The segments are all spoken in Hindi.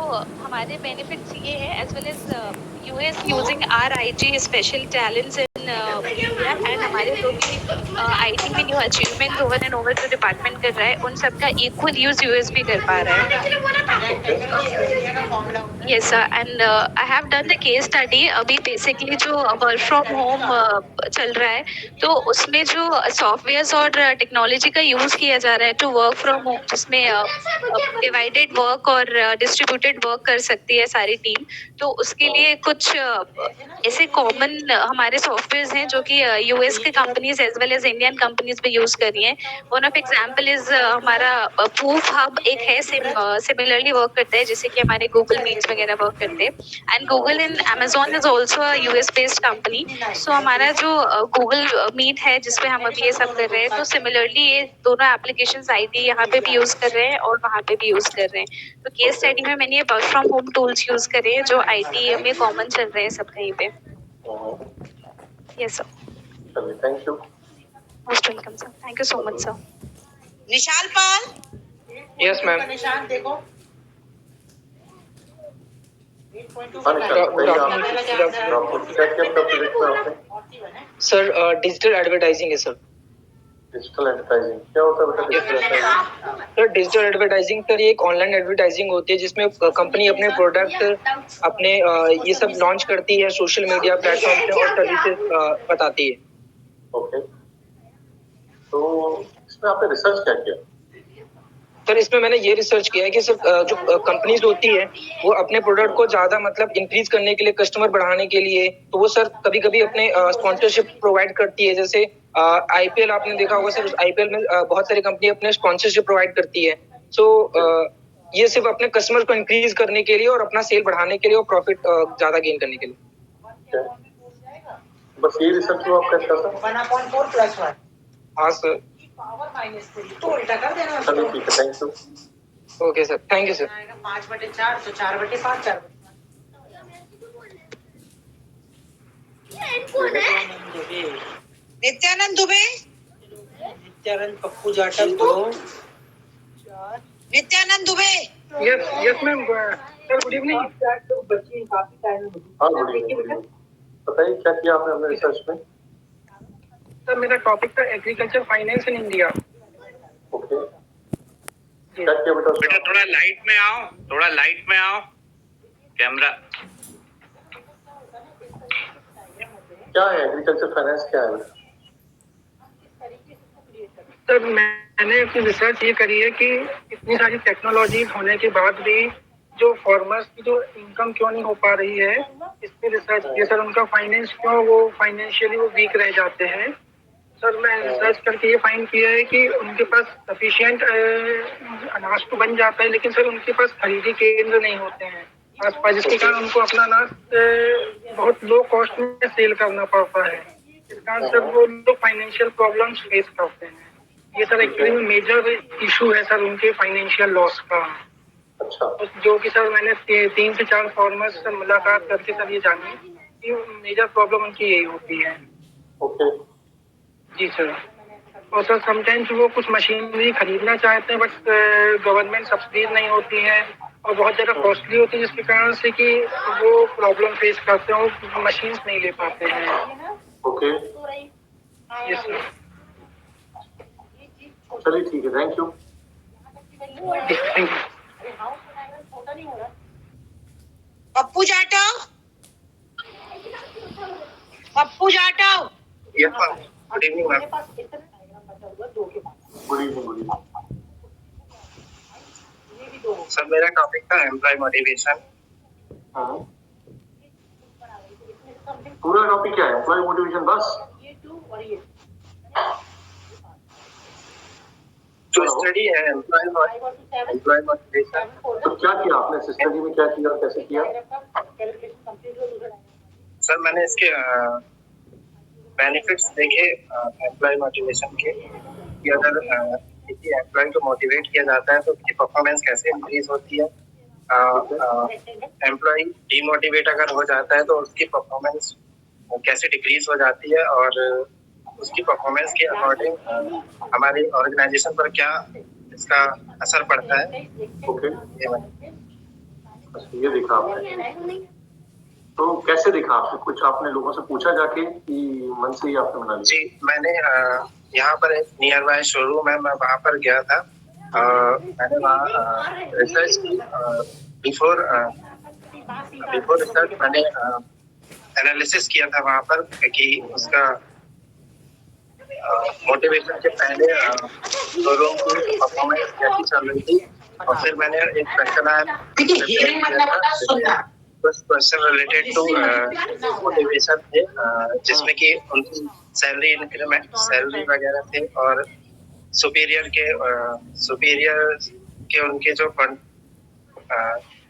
हमारे बेनिफिट्स ये है as well as US using are IT special talents in India and हमारे जो भी आईटी में new achievement over and over जो डिपार्टमेंट कर रहा है उन सबका इक्वल यूज यूएस भी कर पा रहा है। Yes sir and I have done the case study. अभी बेसिकली जो वर्क फ्रॉम होम चल रहा है तो उसमें जो सॉफ्टवेयर्स और टेक्नोलॉजी का यूज किया जा रहा है टू वर्क फ्रॉम होम, जिसमें डिवाइडेड वर्क और डिस्ट्रीब्यूटेड वर्क कर सकती है सारी टीम। तो उसके लिए कुछ ऐसे कॉमन हमारे सॉफ्टवेयर्स हैं जो कि यूएस के companies as well as Indian companies भी यूज कर रही हैं। वन ऑफ एग्जांपल इज हमारा प्रूफ हब एक है, सिमिलरली वर्क करता है जैसे कि हमारे गूगल मीट्स वगैरह वर्क करते हैं। And Google and Amazon is also US based company. So हमारा जो गूगल मीट है जिसपे हम अभी ये सब कर रहे हैं, तो सिमिलरली ये दोनों एप्लीकेशन आईटी यहाँ पे भी यूज कर रहे हैं और वहाँ पे भी यूज कर रहे हैं। तो केस स्टडी में मैंने ये work from home tools use करे हैं जो आईटी में कॉमन चल रहे हैं सब कहीं पे। Yes sir. Thank you. Most welcome sir, thank you so much sir. Nishal Pal. Yes ma'am. निशान देखो सर डिजिटल एडवर्टाइजिंग है सर। डिजिटल एडवर्टाइजिंग क्या होता है बेटा? सर डिजिटल एडवर्टाइजिंग सर ये एक ऑनलाइन एडवर्टाइजिंग होती है जिसमें कंपनी अपने प्रोडक्ट अपने ये सब लॉन्च करती है सोशल मीडिया प्लेटफॉर्म पे और सर्विसेज बताती है। ओके, तो इसमें आपने रिसर्च क्या किया? सर इसमें मैंने ये रिसर्च किया है कि सर जो कंपनीज होती है वो अपने प्रोडक्ट को ज्यादा मतलब इंक्रीज करने के लिए, कस्टमर बढ़ाने के लिए, तो वो सर कभी कभी अपने स्पॉन्सरशिप प्रोवाइड करती है। जैसे आईपीएल आपने देखा होगा सर, आईपीएल में बहुत सारी कंपनी अपने स्पॉन्सरशिप प्रोवाइड करती है। सो ये सिर्फ अपने कस्टमर को इंक्रीज करने के लिए और अपना सेल बढ़ाने के लिए और प्रॉफिट ज्यादा गेन करने के लिए। बस ये रिसर्च हुआ आपका अच्छा था? 1/4 + 1 हाँ सर। पावर -3 तो उल्टा कर देना। चलिए ठीक है, thank you. Okay sir, thank you sir. 5/4 तो 4/5 4। Nityanand Dubey. Nityanand Pappu Jatav 2। Nityanand Dubey. Yes yes ma'am sir, good evening. हाँ गुड इवनिंग, बताइए क्या किया आपने अपने रिसर्च में? सर मेरा टॉपिक था agriculture finance in India. Okay, क्या किया बेटा? बेटा थोड़ा लाइट में आओ, थोड़ा लाइट में आओ, कैमरा। क्या है एग्रीकल्चर फाइनेंस, क्या है? सर मैंने अपनी रिसर्च ये करी है कि इतनी सारी टेक्नोलॉजी होने के बाद भी जो फार्मर्स की जो इनकम क्यों नहीं हो पा रही है, इस पे रिसर्च किया सर। उनका फाइनेंस क्यों वो फाइनेंशियली वो वीक रह जाते हैं। सर मैं रिसर्च करके ये फाइंड किया है कि उनके पास सफिशिएंट अनाज तो बन जाता है, लेकिन सर उनके पास खरीदी केंद्र नहीं होते हैं आसपास, जिसके कारण उनको अपना अनाज बहुत लो कॉस्ट में सेल करना पड़ता है। इस कारण सर वो लोग फाइनेंशियल प्रॉब्लम्स फेस करते हैं। ये सर एक्चुअली में मेजर इशू है सर उनके फाइनेंशियल लॉस का। अच्छा, जो कि सर मैंने 3 से 4 फार्मर्स से मुलाकात करके सर ये जानी कि मेजर प्रॉब्लम उनकी यही होती है। ओके जी सर। और सर समटाइम्स वो कुछ मशीनरी खरीदना चाहते हैं बट गवर्नमेंट सब्सिडीज नहीं होती है और बहुत ज़्यादा कॉस्टली होती है, जिसके कारण से कि वो प्रॉब्लम फेस करते हैं, वो मशीन्स नहीं ले पाते हैं। Okay, yes sir. चलिए ठीक है, thank you. Thank you. Pappu Jatav. Pappu Jatav. Yes ma'am, good evening ma'am. Good evening. Sir मेरा टॉपिक था एम्प्लॉय मोटिवेशन। हाँ, पूरा टॉपिक क्या है? एम्प्लॉय मोटिवेशन बस? जो स्टडी है एम्प्लॉय मोटिवेशन। तो क्या किया आपने इस स्टडी में, क्या किया और कैसे किया? सर मैंने इसके बेनिफिट्स देखे एम्प्लॉय मोटिवेशन के, कि अगर किसी एम्प्लॉय को मोटिवेट किया जाता है तो उसकी परफॉर्मेंस कैसे इंक्रीज होती है। एम्प्लॉय डीमोटिवेट अगर हो जाता है तो उसकी परफॉर्मेंस कैसे डिक्रीज हो जाती है और उसकी परफॉर्मेंस के अकॉर्डिंग हमारी ऑर्गेनाइजेशन पर क्या इसका असर पड़ता है। ओके, अच्छा, ये देखा आपने। तो कैसे देखा आपने? कुछ आपने लोगों से पूछा जाके कि मन से ही आपने बना लिया? जी, मैंने यहाँ पर एक नियर बाय शोरूम है, मैं वहाँ पर गया था। मैंने वहाँ रिसर्च की। बिफोर रिसर्च मैंने एनालिसिस किया था वहाँ पर कि उसका मोटिवेशन के पहले शोरूम की परफॉर्मेंस कैसी चल रही थी। और फिर मैंने एक क्वेश्चन कुछ क्वेश्चन रिलेटेड टू मोटिवेशन थे, जिसमें कि उनकी सैलरी इंक्रीमेंट, सैलरी वगैरह थे, और सुपीरियर के उनके जो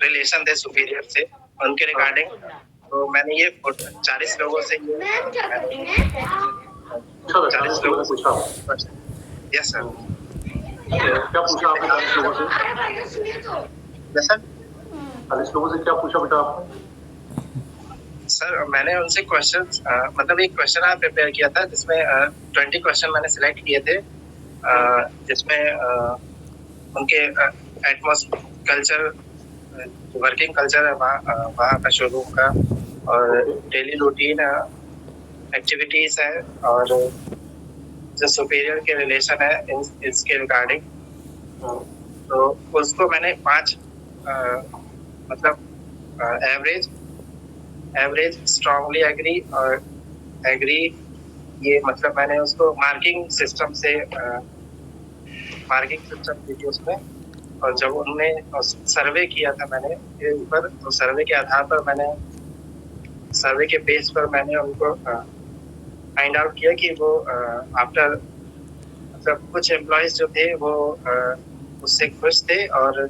रिलेशन थे सुपीरियर से, उनके रिगार्डिंग। तो मैंने ये 40 लोगों से पूछा? Yes sir. क्या पूछा आपने 40 लोगों से? Yes sir. 40 लोगों से क्या पूछा बेटा आपने? सर मैंने उनसे क्वेश्चंस, मतलब एक क्वेश्चन प्रिपेयर किया था जिसमें 20 क्वेश्चन मैंने सिलेक्ट किए थे, जिसमें उनके एटमॉस्फेयर, कल्चर, वर्किंग कल्चर है वहाँ का शोरूम का, और डेली रूटीन एक्टिविटीज है, और जो सुपीरियर के रिलेशन है इसके रिगार्डिंग। तो उसको मैंने 5 मतलब एवरेज, स्ट्रांगली एग्री और एग्री, ये मतलब मैंने उसको मार्किंग सिस्टम दी थी उसमें। और जब उन्होंने सर्वे किया था मैंने ये ऊपर, तो सर्वे के आधार पर मैंने, सर्वे के बेस पर मैंने उनको फाइंड आउट किया कि वो आफ्टर, मतलब कुछ एम्प्लॉयज जो थे वो उससे खुश थे, और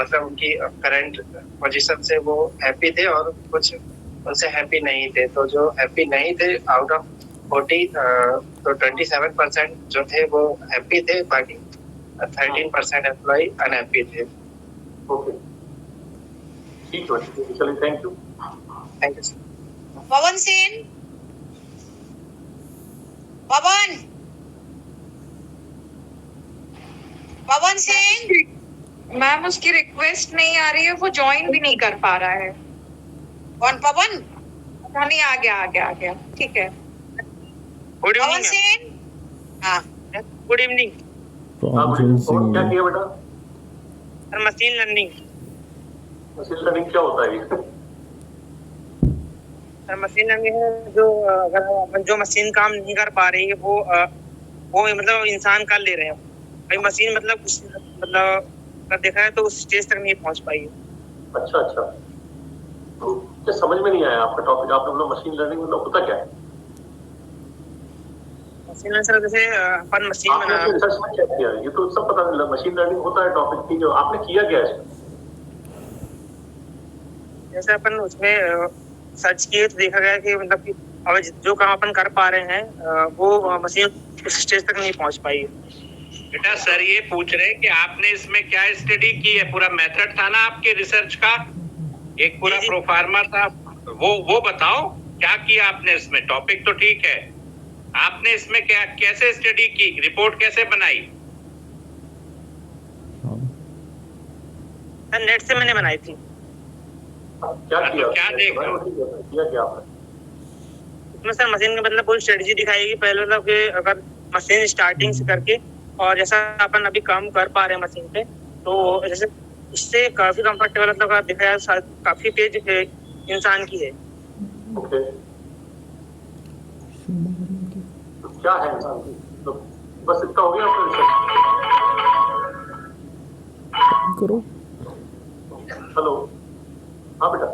मतलब उनकी करंट पोजीशन से वो हैप्पी थे, और कुछ उनसे हैप्पी नहीं थे। तो जो हैप्पी नहीं थे आउट ऑफ 40, तो 27% जो थे वो हैप्पी थे, बाकी 13% एम्प्लॉय अनहैप्पी थे। ओके, ठीक है, चलिए, thank you. Thank you sir. Pawan Sen, Pawan Sen. Ma'am उसकी रिक्वेस्ट नहीं आ रही है, वो ज्वाइन भी नहीं कर पा रहा है। कौन? पवन? पता नहीं, आ गया, ठीक है। गुड पवन इवनिंग। सेन। हाँ, गुड इवनिंग और क्या किया बेटा? Sir, machine learning. Machine learning क्या होता है ये? सर, मशीन लर्निंग है जो अगर जो मशीन काम नहीं कर पा रही है वो मतलब इंसान कर ले रहे हैं। भाई मशीन मतलब देखा है तो उस स्टेज तक नहीं पहुंच पाई है। अच्छा, तो क्या समझ में नहीं आया आपका टॉपिक? आपने बोला मशीन लर्निंग, मतलब होता क्या है? मशीन लर्निंग सर, जैसे अपन मशीन आपने अपने रिसर्च में क्या किया? ये तो सब पता चला, मशीन लर्निंग होता है टॉपिक की, जो आपने किया क्या है? जैसे अपन उसमें सर्च किए तो देखा गया कि मतलब कि अब जो काम अपन कर पा रहे हैं वो मशीन उस स्टेज तक नहीं पहुंच पाई है। बेटा सर ये पूछ रहे कि आपने इसमें क्या स्टडी की है? पूरा मेथड था ना आपके रिसर्च का, एक पूरा प्रोफार्मा था, वो बताओ क्या किया आपने इसमें? टॉपिक तो ठीक है, आपने इसमें क्या कैसे स्टडी की, रिपोर्ट कैसे बनाई? सर नेट से मैंने बनाई थी। क्या किया? क्या देखा? क्या आपने? इसमें सर मशीन में मतलब पूरी स्ट्रेटजी दिखाएगी पहले, मतलब कि अगर मशीन स्टार्टिंग से करके, और जैसा अपन अभी काम कर पा रहे हैं मशीन पे, तो जैसे इससे काफी कंफर्टेबल मतलब दिखाया, काफी तेज इंसान की है। ओके, तो क्या है इंसान की? तो बस इतना हो गया आपका रिसर्च? करो। हेलो, हाँ बेटा।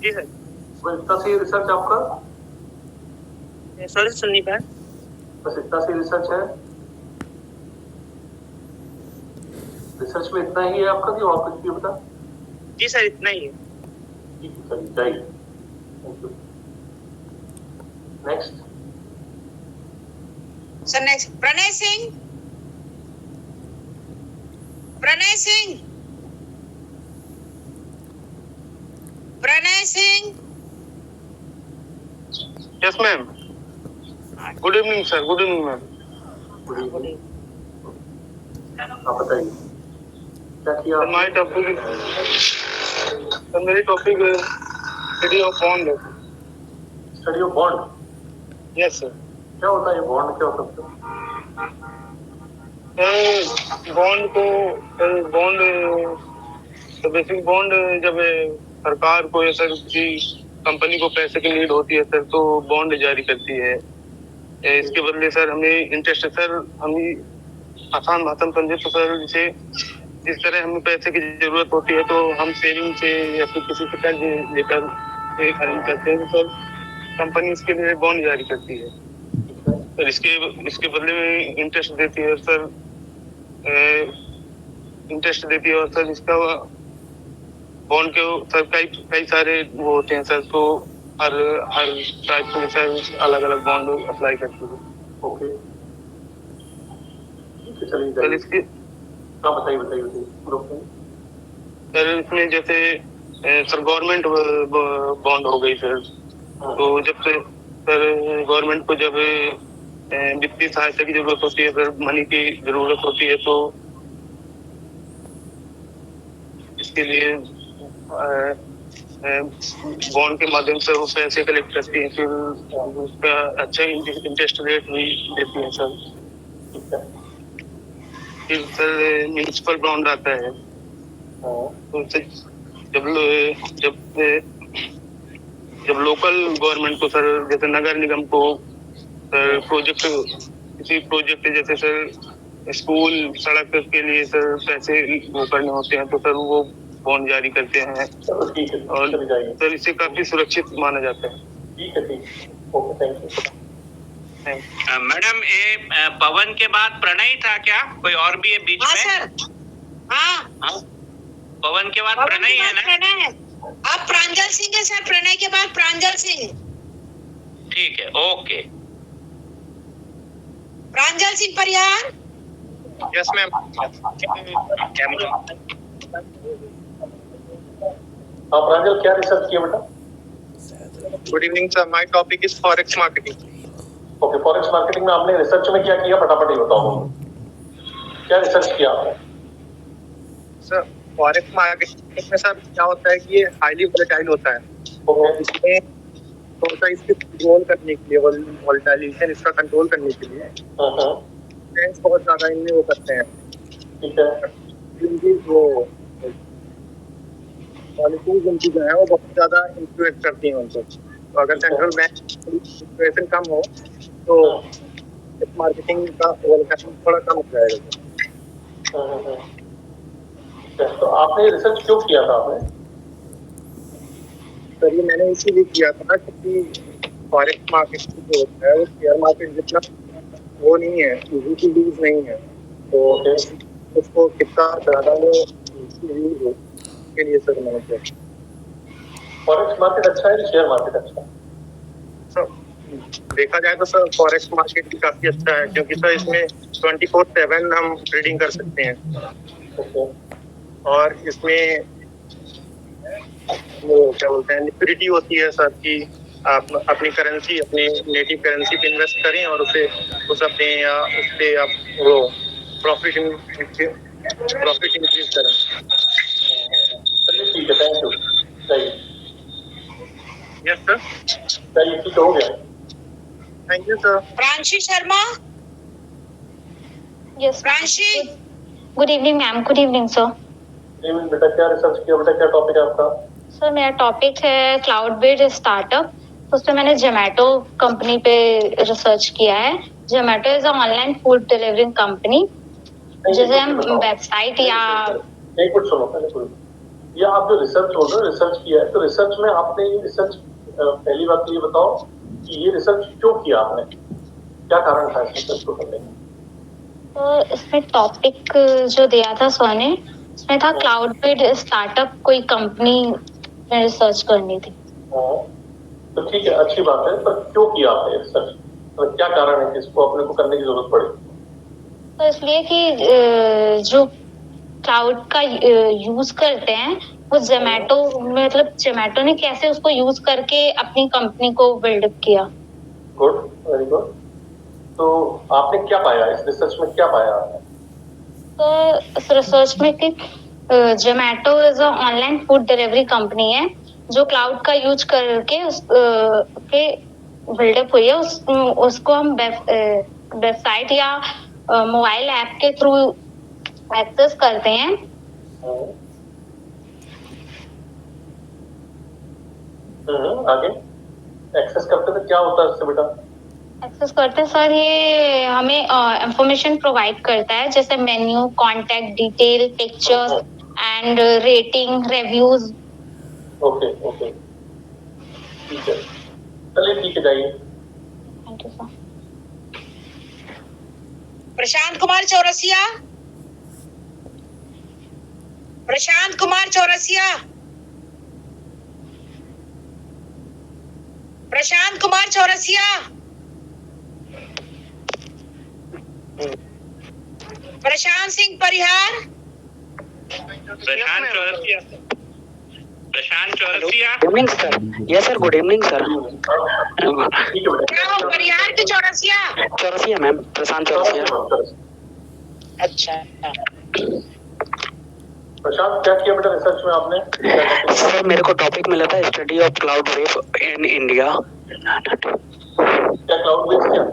जी सर। बस इतना सी रिसर्च आपका? सॉरी सुन नहीं पाया। बस इतना सी रिसर्च है? रिसर्च में इतना ही है आपका कि और कुछ भी बता? जी सर इतना ही है। ठीक है, चलिए जाइए। Thank you. Next sir next Pranay Singh. Pranay Singh, Pranay Singh. Yes ma'am. Good evening sir. Good evening ma'am. Good evening. आप बताइए क्या किया सर माय टॉपिक, सर मेरी टॉपिक स्टडी ऑफ बॉन्ड है। Study of bond? Yes sir. क्या होता है ये बॉन्ड, क्या होता है? सर बॉन्ड को, सर बॉन्ड, तो बेसिक बॉन्ड जब सरकार को या सर किसी कंपनी को पैसे की नीड होती है सर, तो बॉन्ड जारी करती है। इसके बदले सर हमें इंटरेस्ट, सर हमें आसान भाषा में समझे तो सर जैसे जिस तरह हमें पैसे की जरूरत होती है तो हम सेविंग से या फिर किसी से कर्ज लेकर खरीद करते हैं, तो सर कंपनी इसके लिए बॉन्ड जारी करती है सर। इसके बदले में इंटरेस्ट देती है सर, इंटरेस्ट देती है। और सर इसका बॉन्ड के सर कई सारे वो होते हैं सर, तो हर टाइप के सर अलग अलग बॉन्ड अप्लाई करती है। ओके, चलिए सर इसके हाँ बताइए। सर इसमें जैसे सर गवर्नमेंट बॉन्ड हो गई सर, तो जब से सर गवर्नमेंट को जब वित्तीय सहायता की जरूरत होती है सर, मनी की जरूरत होती है, तो इसके लिए बॉन्ड के माध्यम से वो पैसे कलेक्ट करती है, फिर उसका अच्छा इंटरेस्ट रेट भी देती है सर। फिर सर म्यूनिसिपल बॉन्ड आता है, तो जब लोकल गवर्नमेंट को सर, जैसे नगर निगम को सर किसी प्रोजेक्ट जैसे सर स्कूल सड़क के लिए सर पैसे वो करने होते हैं, तो सर वो बॉन्ड जारी करते हैं। और सर इसे काफी सुरक्षित माना जाता है। ठीक है, ओके, थैंक यू। मैडम ये पवन के बाद प्रणय था क्या? कोई और भी है बीच हाँ में? सर, हाँ पवन के बाद प्रणय है ना? प्रणय है, अब प्रांजल सिंह है सर, प्रणय के बाद प्रांजल सिंह। ठीक है, okay. Pranjal Singh Parihar. Yes ma'am. हाँ प्रांजल, क्या रिसर्च किया बेटा? Good evening sir, my topic is forex marketing. Okay, forex marketing में आपने रिसर्च में क्या किया, फटाफट ही बताओ, क्या रिसर्च किया आपने? सर फॉरेक्स मार्केटिंग में सर क्या होता है कि ये हाईली वोलेटाइल होता है, ओके, इसमें तो सर इसके कंट्रोल करने के लिए, वोलेटाइलेशन इसका कंट्रोल करने के लिए बैंक बहुत ज्यादा इनमें वो करते हैं। ठीक है, जिनकी वो पॉलिसीज उनकी जो है वो बहुत ज्यादा इन्फ्लुएंस करती हैं उनको। तो अगर सेंट्रल बैंक इन्फ्लुएंस कम हो तो मार्केटिंग का वोलेटाइल थोड़ा कम हो जाएगा। तो आपने रिसर्च क्यों किया था आपने? सर ये मैंने इसीलिए किया था क्योंकि फॉरेक्स मार्केट जो होता है वो शेयर मार्केट जितना वो नहीं है, इजी टू यूज नहीं है, तो उसको कितना ज्यादा वो यूज हो के लिए सर मैंने किया। फॉरेक्स मार्केट अच्छा है, शेयर मार्केट अच्छा है? सर देखा जाए तो सर फॉरेक्स मार्केट भी काफी अच्छा है, क्योंकि सर इसमें 24/7 हम ट्रेडिंग कर सकते हैं। और इसमें वो क्या बोलते हैं, लिक्विडिटी होती है सर कि आप अपनी करेंसी, अपनी नेटिव करेंसी पे इन्वेस्ट करें और उस अपने या उस पे आप वो प्रॉफिट इंक्रीज करें। चलिए ठीक है, थैंक यू। सही, यस सर, सही, ठीक हो गया, thank you sir. Pranshi Sharma. Yes Pranshi. Good evening ma'am. Good evening sir. बेटा क्या रिसर्च किया बेटा, क्या टॉपिक है आपका? सर मेरा टॉपिक है क्लाउडबिड स्टार्टअप। उसमें मैंने जोमेटो कंपनी पे रिसर्च किया है। Zomato is a online food delivering company. जैसे हम वेबसाइट या एक मिनट सुनो, पहले सुनो, ये आप जो रिसर्च हो रहे हो, रिसर्च किया है, तो रिसर्च में आपने ये रिसर्च, पहली बात तो ये बताओ कि ये रिसर्च क्यों किया आपने, क्या कारण था इस रिसर्च को करने का? तो इसमें टॉपिक जो दिया था सर ने, इसमें था क्लाउडबिड स्टार्टअप, कोई कंपनी में रिसर्च करनी थी। तो ठीक है, अच्छी बात है, पर क्यों किया आपने रिसर्च, मतलब क्या कारण है कि इसको अपने को करने की जरूरत पड़ी? तो इसलिए कि जो क्लाउड का यूज करते हैं वो जोमेटो, मतलब जोमेटो ने कैसे उसको यूज करके अपनी कंपनी को बिल्डअप किया। Good, very good. तो आपने क्या पाया इस रिसर्च में, क्या पाया आपने? तो इस रिसर्च में कि Zomato is a online food delivery company है जो क्लाउड का यूज करके के बिल्डअप हुई है। उसको हम वेबसाइट या मोबाइल ऐप के थ्रू एक्सेस करते हैं। आगे एक्सेस करते तो क्या होता है इससे बेटा? एक्सेस करते सर ये हमें इंफॉर्मेशन प्रोवाइड करता है जैसे menu, contact detail, pictures and rating, reviews. Okay okay ठीक है, चलिए ठीक है, जाइए। Thank you sir. Prashant Kumar Chaurasia, Prashant Kumar Chaurasia, Prashant Kumar Chaurasia, Prashant Singh Parihar, Prashant Chaurasia, Prashant Chaurasia. Good evening sir. Yes sir, good evening sir. ठीक है बेटा। क्या हो परिहार की चौरसिया? चौरसिया मैम, प्रशांत चौरसिया। अच्छा, प्रशांत क्या किया बेटा रिसर्च में आपने? सर मेरे को टॉपिक मिला था study of cloud wave in India. क्या क्लाउड बेस्ड क्या?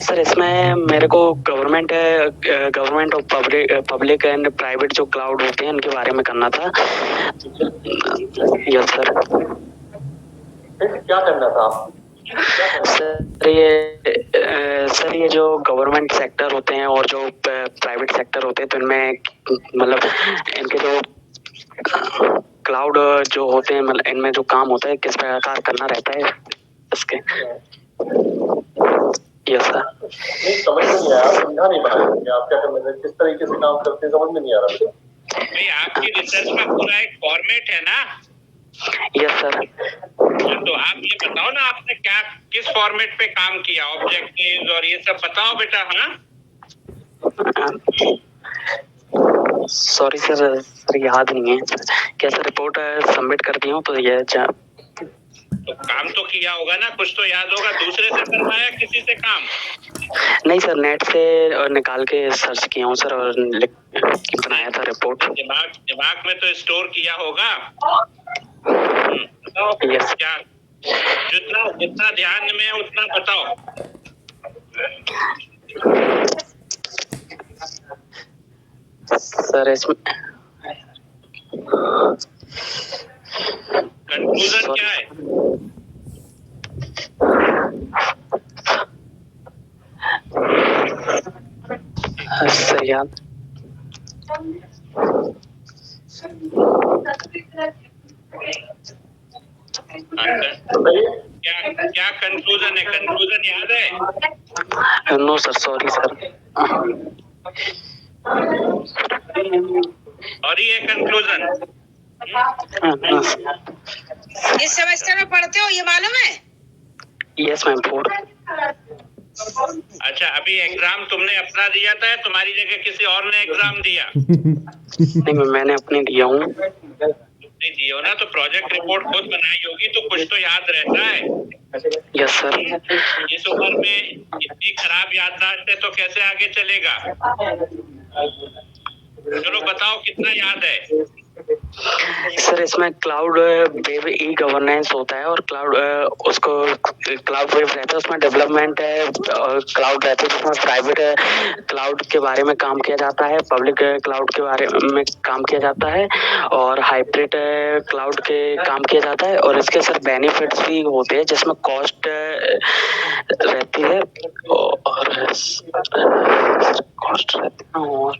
सर इसमें मेरे को गवर्नमेंट और पब्लिक एंड प्राइवेट जो क्लाउड होते हैं उनके बारे में करना था। Yes sir. क्या करना था आप? सर ये जो गवर्नमेंट सेक्टर होते हैं और जो प्राइवेट सेक्टर होते हैं तो इनमें मतलब इनके जो क्लाउड जो होते हैं मतलब इनमें जो काम होता है किस प्रकार करना रहता है इसके। Yes sir. नहीं समझ में नहीं आया, समझा नहीं पा रहे आप क्या करना है, किस तरीके से काम करते हैं, समझ में नहीं आ रहा। भाई आपकी रिसर्च का पूरा एक फॉर्मेट है ना? Yes sir. तो आप ये बताओ ना आपने क्या किस फॉर्मेट पे काम किया, ऑब्जेक्टिव्स और ये सब बताओ बेटा। हाँ सॉरी सर याद नहीं है। क्या सर रिपोर्ट सबमिट कर दी हूँ तो ये तो काम तो किया होगा ना, कुछ तो याद होगा। दूसरे से करवाया किसी से काम? नहीं सर, नेट से निकाल के सर्च किया हूँ सर और बनाया था रिपोर्ट। दिमाग में तो स्टोर किया होगा। यस। क्या जितना ध्यान में है उतना बताओ। सर इसमें कंक्लूजन क्या है? सर यार क्या कंक्लूजन है? कंक्लूजन याद है? No sir, sorry sir. और ये कंक्लूजन इस सेमेस्टर में पढ़ते हो ये मालूम है? Yes ma'am, 4। अच्छा, अभी एग्जाम तुमने अपना दिया था, तुम्हारी जगह किसी और ने एग्जाम दिया? नहीं मैम, मैंने अपने दिया हूँ। नहीं दिया हो ना, तो प्रोजेक्ट रिपोर्ट खुद बनाई होगी तो कुछ तो याद रहता है। Yes sir. इस उम्र में इतनी खराब याददाश्त है तो कैसे आगे चलेगा? चलो बताओ कितना याद है? सर इसमें क्लाउड वेव ई गवर्नेंस होता है और क्लाउड उसको क्लाउड वेव रहता है, उसमें डेवलपमेंट है और क्लाउड रहता है जिसमें प्राइवेट क्लाउड के बारे में काम किया जाता है, पब्लिक क्लाउड के बारे में काम किया जाता है और हाइब्रिड क्लाउड के काम किया जाता है। और इसके सर बेनिफिट्स भी होते हैं जिसमें कॉस्ट रहती है और कॉस्ट रहती है और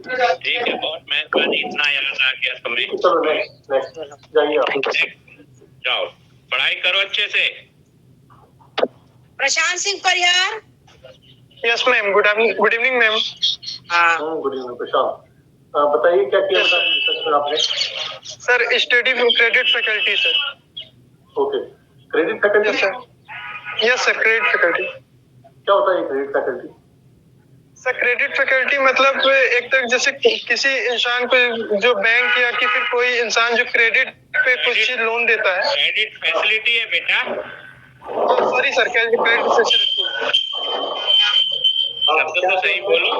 ठीक है, बहुत मेहरबानी, इतना याद आ गया तुम्हें। चलो नेक्स्ट जाइए आप। Thank you. जाओ पढ़ाई करो अच्छे से। Prashant Singh Parihar. Yes ma'am, good evening ma'am. Good evening Prashant, बताइए क्या किया रिसर्च में आपने? Sir study credit faculty sir. Okay, credit faculty. Yes sir, credit faculty. क्या होता है ये credit faculty? Sir credit faculty मतलब एक तक जैसे किसी इंसान को जो बैंक या कि फिर कोई इंसान जो क्रेडिट पे कुछ चीज लोन देता है। क्रेडिट फैसिलिटी है बेटा। Sorry sir, credit facility. शब्द तो सही बोलो।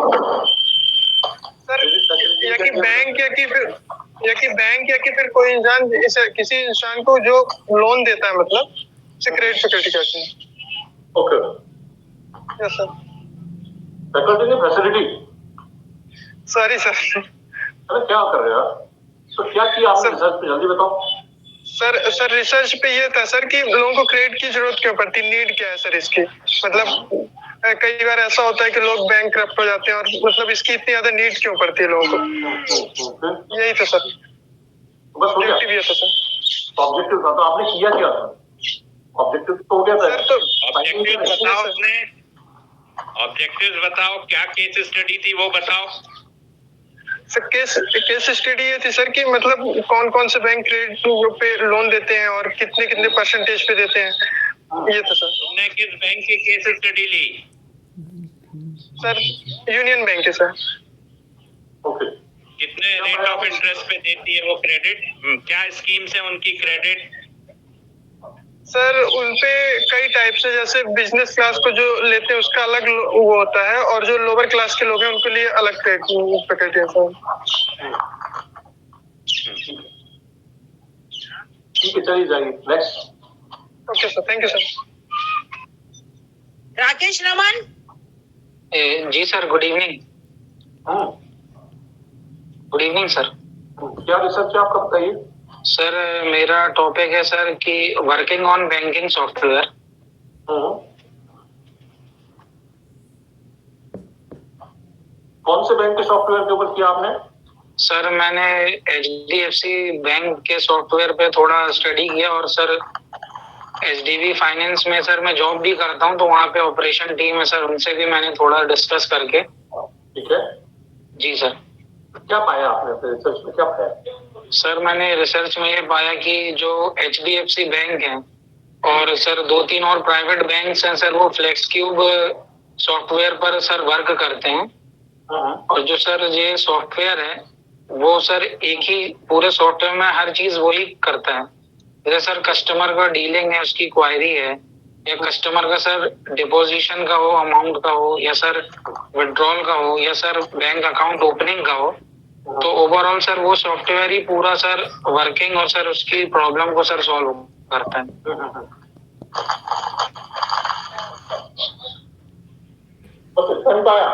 या कि बैंक या कि फिर कोई इंसान किसी इंसान को जो लोन देता है, मतलब क्रेडिट फैसिलिटी कहते हैं। ओके। Yes sir. फैकल्टी ने फैसिलिटी। Sorry sir. अरे क्या कर रहे हो यार? तो क्या किया आपने रिसर्च पे, जल्दी बताओ। सर रिसर्च पे ये था सर कि लोगों को क्रेडिट की जरूरत क्यों पड़ती, नीड क्या है सर इसकी। मतलब कई बार ऐसा होता है कि लोग बैंक करप्ट हो जाते हैं, और मतलब इसकी इतनी ज्यादा नीड क्यों पड़ती है लोगों को। यही था सर। बस हो गया? ऑब्जेक्टिव ये था सर। ऑब्जेक्टिव था, तो आपने किया क्या था? ऑब्जेक्टिव तो हो गया था। सर तो ऑब्जेक्टिव बताओ अपने, ऑब्जेक्टिव बताओ, क्या केस स्टडी थी वो बताओ। सर केस स्टडी ये थी सर कि मतलब कौन कौन से बैंक क्रेडिट पे लोन देते हैं और कितने कितने परसेंटेज पे देते हैं, ये था सर। तुमने किस बैंक की केस स्टडी ली? सर यूनियन बैंक है सर। ओके। कितने रेट ऑफ इंटरेस्ट पे देती है वो क्रेडिट? क्या स्कीम्स है उनकी क्रेडिट? सर उनपे कई टाइप से, जैसे बिजनेस क्लास को जो लेते हैं उसका अलग वो होता है, और जो लोअर क्लास के लोग हैं उनके लिए अलग फैकल्टी है सर। ठीक है, चलिए जाइए next. Okay sir, thank you sir. Rakesh Raman. जी sir, good evening. Good evening sir. क्या रिसर्च है आपका, बताइए। सर मेरा टॉपिक है सर कि वर्किंग ऑन बैंकिंग सॉफ्टवेयर। कौन से बैंक के सॉफ्टवेयर के ऊपर किया आपने? सर मैंने HDFC बैंक के सॉफ्टवेयर पे थोड़ा स्टडी किया, और सर HDB फाइनेंस में सर मैं जॉब भी करता हूँ, तो वहाँ पे ऑपरेशन टीम है सर, उनसे भी मैंने थोड़ा डिस्कस करके। ठीक है जी सर। क्या पाया आपने अपने रिसर्च में, क्या पाया? सर मैंने रिसर्च में ये पाया कि जो HDFC बैंक है और सर 2-3 और प्राइवेट बैंक्स हैं सर, वो फ्लेक्स क्यूब सॉफ्टवेयर पर सर वर्क करते हैं। और जो सर ये सॉफ्टवेयर है वो सर एक ही पूरे सॉफ्टवेयर में हर चीज वही करता है। जैसे सर कस्टमर का डीलिंग है, उसकी क्वायरी है, या कस्टमर का सर डिपोजिशन का हो, अमाउंट का हो, या सर विड्रॉल का हो, या सर बैंक अकाउंट ओपनिंग का हो, तो ओवरऑल सर वो सॉफ्टवेयर ही पूरा सर वर्किंग और सर उसकी प्रॉब्लम को सर सॉल्व करता है। पाया?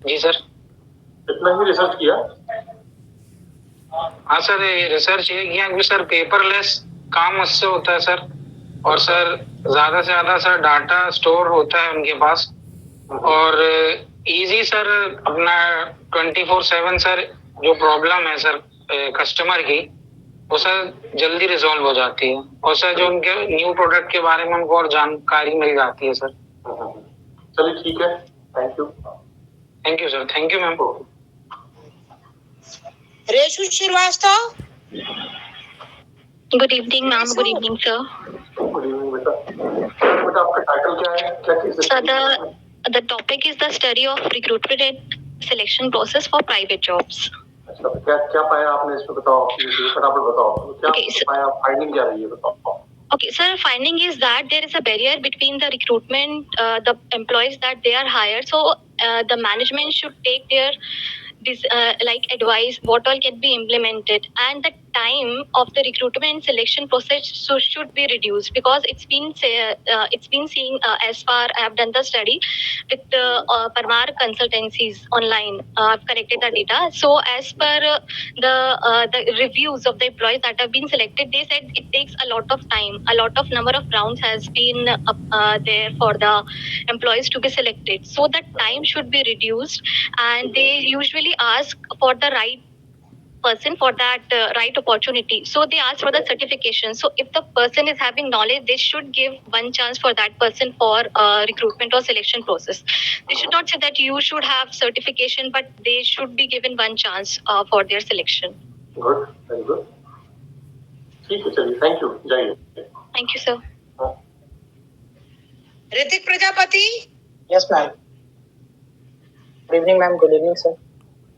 जी सर। इतना ही रिसर्च किया? हाँ सर, रिसर्च ये किया कि सर पेपरलेस काम उससे होता है सर, और सर ज्यादा से ज्यादा सर डाटा स्टोर होता है उनके पास, और इजी सर अपना 24/7 सर जो प्रॉब्लम है सर कस्टमर की, वो सर जल्दी रिजॉल्व हो जाती है, और सर जो उनके न्यू प्रोडक्ट के बारे में उनको और जानकारी मिल जाती है सर। चलिए ठीक है, thank you. Thank you sir. Thank you ma'am. Reshu Srivastava. Good evening ma'am. Good evening sir. Good evening बेटा। बेटा आपका टाइटल क्या है, क्या चीज है? The topic is the study of recruitment and selection process for private jobs. अच्छा, क्या क्या पाया आपने इसमें, बताओ फटाफट बताओ। क्या पाया, फाइंडिंग क्या रही है बताओ। Okay, sir, finding is that there is a barrier between the recruitment, the employees that they are hired. So the management should take their like advice what all can be implemented, and the time of the recruitment selection process should be reduced, because it's been seen as far I have done the study with Parmar consultancies online. I've collected the data. So as per the reviews of the employees that have been selected, they said it takes a lot of time. A lot of number of rounds has been there for the employees to be selected. So the time should be reduced, and they usually ask for the right person for that right opportunity. So they ask for the certification. So if the person is having knowledge, they should give one chance for that person for recruitment or selection process. They should not say that you should have certification, but they should be given one chance for their selection. Good, very good. ठीक है, चलिए थैंक यू, जाइए। Thank you, sir. Hrithik Prajapati. Yes ma'am. Good evening ma'am. Good evening sir.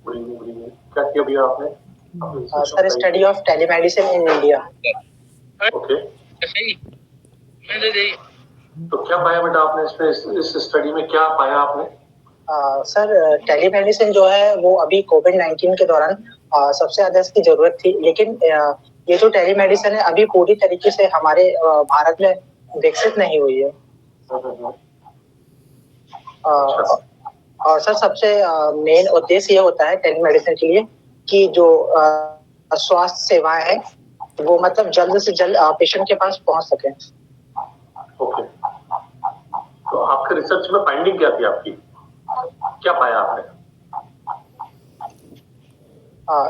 Good evening, good evening. क्या किया भैया आपने? Sir study of telemedicine in India. Okay, तो क्या पाया बेटा आपने इसमें, इस स्टडी में क्या पाया आपने? सर टेलीमेडिसिन जो है वो अभी कोविड-19 के दौरान सबसे ज़्यादा इसकी ज़रूरत थी, लेकिन ये जो टेलीमेडिसिन है अभी पूरी तरीके से हमारे भारत में विकसित नहीं हुई है। और सर सबसे मेन उद्देश्य ये होता है टेलीमेडिसिन के लिए कि जो स्वास्थ्य सेवाएं हैं वो मतलब जल्द से जल्द पेशेंट के पास पहुंच सके। ओके, तो आपके रिसर्च में फाइंडिंग क्या थी आपकी, क्या पाया आपने?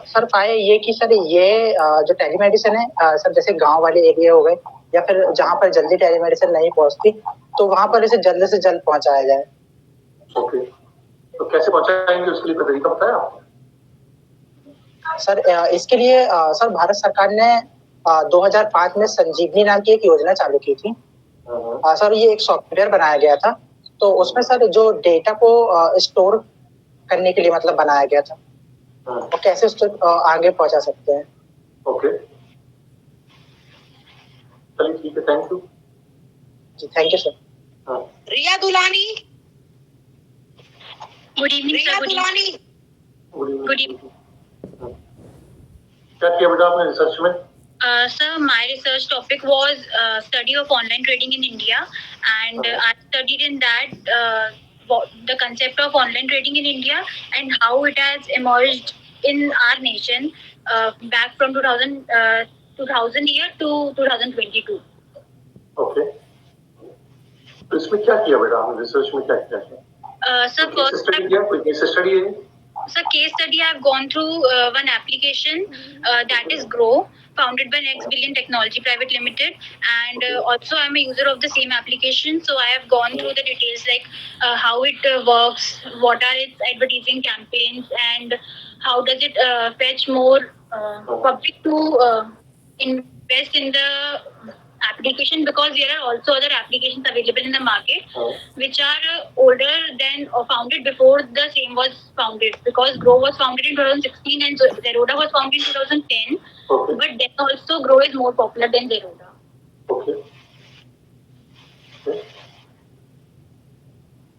सर पाया ये कि सर ये जो टेलीमेडिसिन है सर जैसे गांव वाले एरिया हो गए या फिर जहां पर जल्दी टेलीमेडिसिन नहीं पहुंचती तो वहां पर इसे जल्द से जल्द पहुंचाया जाए। ओके, तो कैसे पहुंचाएंगे उसके लिए तरीका बताया आपने? सर इसके लिए सर भारत सरकार ने 2005 में संजीवनी नाम की एक योजना चालू की थी। सर ये एक सॉफ्टवेयर बनाया गया था, तो उसमें सर जो डेटा को स्टोर करने के लिए मतलब बनाया गया था और कैसे उसको आगे पहुंचा सकते हैं। ओके, चलिए ठीक है, थैंक यू जी, thank you sir. Riya Dulani. Good evening Riya sir. Dulani. Good evening क्या किया बेटा आपने रिसर्च में? Sir, my research topic was study of online trading in India, and I studied in that the concept of online trading in India and how it has emerged in our nation back from 2000 year to 2022. Okay, तो इसमें क्या किया बेटा आपने रिसर्च में, क्या किया? Sir, first स्टडी किया, कोई केस स्टडी है? So case study, I've gone through one application that is Grow, founded by Next Billion Technology Private Limited, and also I'm a user of the same application. So I have gone through the details like how it works, what are its advertising campaigns, and how does it fetch more public to invest in the application, because there are also other applications available in the market which are older than or founded before the same was founded, because Grow was founded in 2016 and Zerodha was founded in 2010. Okay. But then also Grow is more popular than Zerodha. Okay.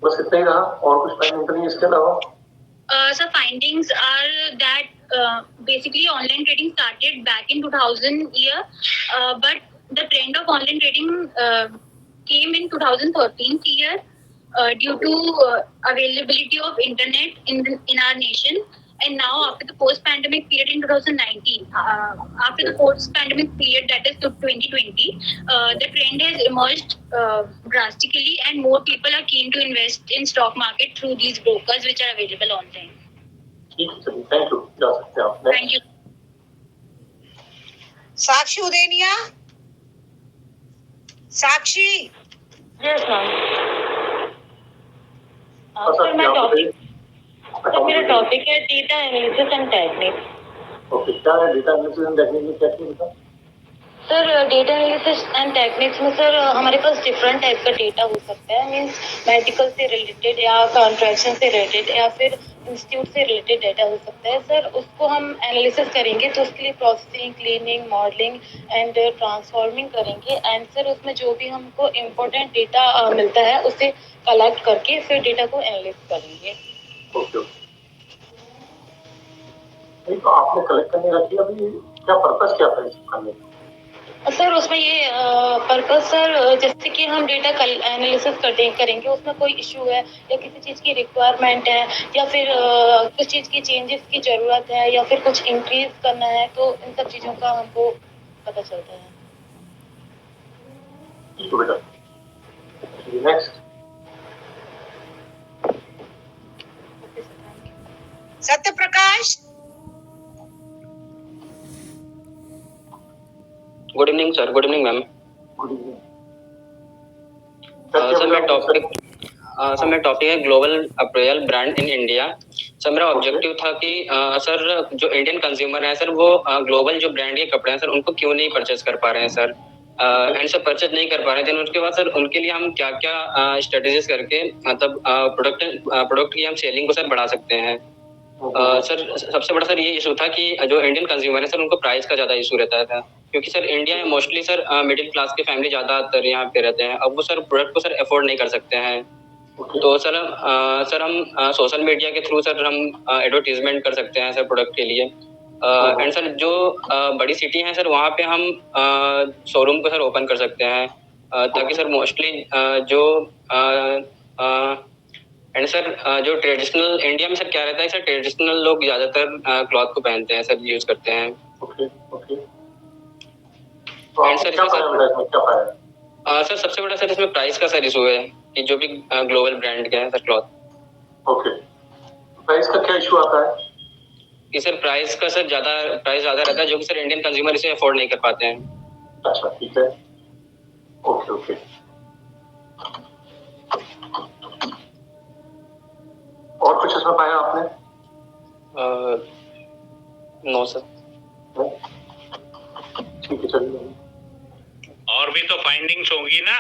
बस इतना ही रहा, और कुछ फाइंडिंग नहीं इसके अलावा? So findings are that basically online trading started back in 2000 year, but the trend of online trading came in 2013 year due to availability of internet in our nation. And now after the post-pandemic period in 2019, after the post-pandemic period, that is 2020, the trend has emerged drastically, and more people are keen to invest in stock market through these brokers which are available online. Thank you. जा सकते हैं आप. Thank you. Sakshi Udeniya. Sakshi. Yes, ma'am. Sir my topic. तो मेरा टॉपिक है data analysis and techniques. Okay, क्या है डेटा एनालिसिस एंड टेक्निक्स में, क्या है? Sir data analysis and techniques में सर हमारे पास डिफरेंट टाइप का डेटा हो सकता है, मींस मेडिकल से रिलेटेड या कॉन्ट्रैक्शन से रिलेटेड या फिर इंस्टीट्यूट से रिलेटेड डेटा हो सकता है। सर उसको हम एनालिसिस करेंगे तो उसके लिए processing, cleaning, modelling and transforming करेंगे, एंड सर उसमें जो भी हमको इम्पोर्टेंट डेटा मिलता है उसे कलेक्ट करके फिर डेटा को एनालिसिस करेंगे। ओके, नहीं तो आपने कलेक्ट करने रखी, अभी क्या पर्पस क्या था इसको करने का? सर उसमें ये पर्पस सर जैसे कि हम डेटा एनालिसिस करेंगे, उसमें कोई इशू है या किसी चीज़ की रिक्वायरमेंट है या फिर कुछ चीज़ की चेंजेस की ज़रूरत है या फिर कुछ इंक्रीज करना है, तो इन सब चीज़ों का हमको पता चलता है। बेटा next. Satya Prakash. Good evening sir. Good evening ma'am. Sir मेरा टॉपिक है global apparel brand in India. Sir मेरा ऑब्जेक्टिव था कि सर जो इंडियन कंज्यूमर है सर वो ग्लोबल जो ब्रांड के कपड़े हैं सर उनको क्यों नहीं परचेज कर पा रहे हैं सर, एंड सर परचेज नहीं कर पा रहे थे। उसके बाद सर उनके लिए हम क्या क्या स्ट्रेटेजीज करके मतलब प्रोडक्ट की हम सेलिंग को सर बढ़ा सकते हैं। सर सबसे बड़ा सर ये इशू था कि जो इंडियन कंज्यूमर है सर उनको प्राइस का ज़्यादा इशू रहता था, क्योंकि सर इंडिया में मोस्टली सर मिडिल क्लास के फैमिली ज़्यादातर यहाँ पे रहते हैं। अब वो सर प्रोडक्ट को सर अफोर्ड नहीं कर सकते हैं, तो सर हम सोशल मीडिया के थ्रू सर हम एडवर्टीजमेंट कर सकते हैं सर प्रोडक्ट के लिए। एंड सर जो बड़ी सिटी हैं सर वहाँ पे हम शोरूम को सर ओपन कर सकते हैं, ताकि सर मोस्टली जो एंड सर जो ट्रेडिशनल इंडिया में सर क्या रहता है सर, ट्रेडिशनल लोग ज्यादातर क्लॉथ को पहनते हैं सर, यूज करते हैं। एंड सर इसमें सर सबसे बड़ा सर इसमें प्राइस का सर इशू है कि जो भी ग्लोबल ब्रांड के हैं सर क्लॉथ। ओके, प्राइस का क्या इशू आता है? कि सर प्राइस ज्यादा रहता है, जो कि सर इंडियन कंज्यूमर इसे अफोर्ड नहीं कर पाते हैं। अच्छा, ठीक है। Okay okay. और कुछ इसमें पाया आपने? No sir. ठीक है, चलिए। और भी तो फाइंडिंग्स होंगी ना?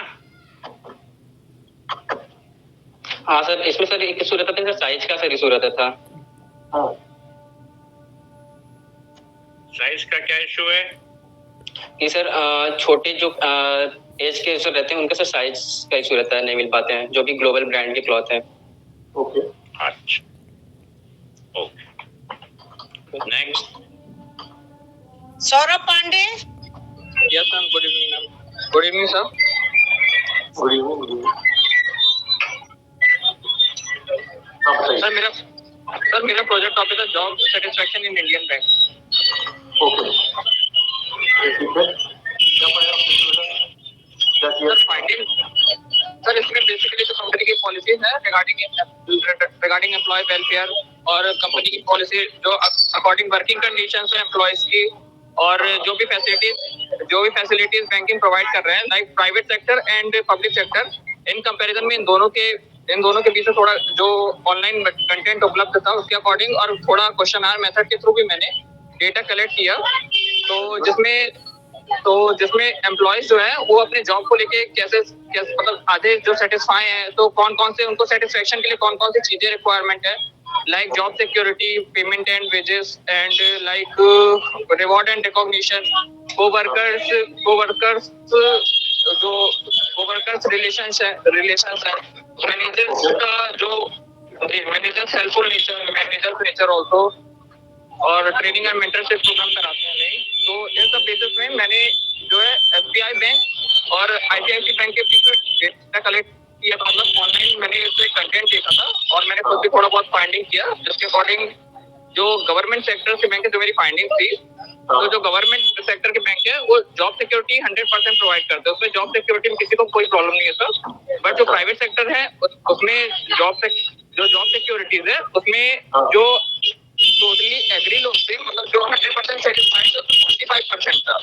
हाँ सर, इसमें सर एक इशू रहता था सर, साइज का सर इशू रहता था। हाँ, साइज का क्या इशू है? कि सर छोटे जो एज के सर रहते हैं उनका सर साइज का इशू रहता है, नहीं मिल पाते हैं जो भी ग्लोबल ब्रांड के क्लॉथ है। ओके। अच्छा, okay. Next. Saurabh Pandey. Yes ma'am, good evening ma'am. Good evening sir. Good evening, good evening. Sir मेरा प्रोजेक्ट टॉपिक है job satisfaction in Indian bank. Okay, ठीक है। क्या पाया आपने? क्या किया? सर फाइंडिंग, सर इसमें बेसिकली जो कंपनी की पॉलिसीज है रिगार्डिंग एम्प्लॉय वेलफेयर और कंपनी की पॉलिसी जो अकॉर्डिंग वर्किंग कंडीशंस है एम्प्लॉयज की, और जो भी फैसिलिटीज बैंकिंग प्रोवाइड कर रहे हैं like private sector and public sector, in comparison में इन दोनों के बीच में थोड़ा जो ऑनलाइन कंटेंट उपलब्ध था उसके अकॉर्डिंग और थोड़ा क्वेश्चन आर मेथड के थ्रू भी मैंने डेटा कलेक्ट किया, तो जिसमें एम्प्लॉयज जो है वो अपने जॉब को लेके कैसे मतलब आधे जो सेटिस्फाई हैं, तो कौन से उनको सेटिस्फेक्शन के लिए कौन सी चीजें रिक्वायरमेंट है, like job security, payment and wages and like reward and recognition, coworkers relations है, मैनेजर्स का जो मैनेजर्स हेल्पफुल नेचर ऑल्सो, और ट्रेनिंग एंड मेंटरशिप प्रोग्राम कराते हैं नहीं। तो इन सब बेसिस में मैंने जो है SBI बैंक और ICICI बैंक के बीच में डेटा कलेक्ट किया था, मतलब ऑनलाइन मैंने इसमें कंटेंट देखा था और मैंने खुद भी थोड़ा बहुत फाइंडिंग किया, जिसके अकॉर्डिंग जो गवर्नमेंट सेक्टर के बैंक है, जो मेरी फाइंडिंग थी, तो जो गवर्नमेंट सेक्टर के बैंक है वो जॉब सिक्योरिटी 100% प्रोवाइड करते हैं, उसमें जॉब सिक्योरिटी में किसी को कोई प्रॉब्लम नहीं है सर। बट जो प्राइवेट सेक्टर है उसमें जॉब सिक्योरिटीज है उसमें जो टोटली एग्री लोग थे, मतलब जो 100% सेटिस्फाइड थे 45% था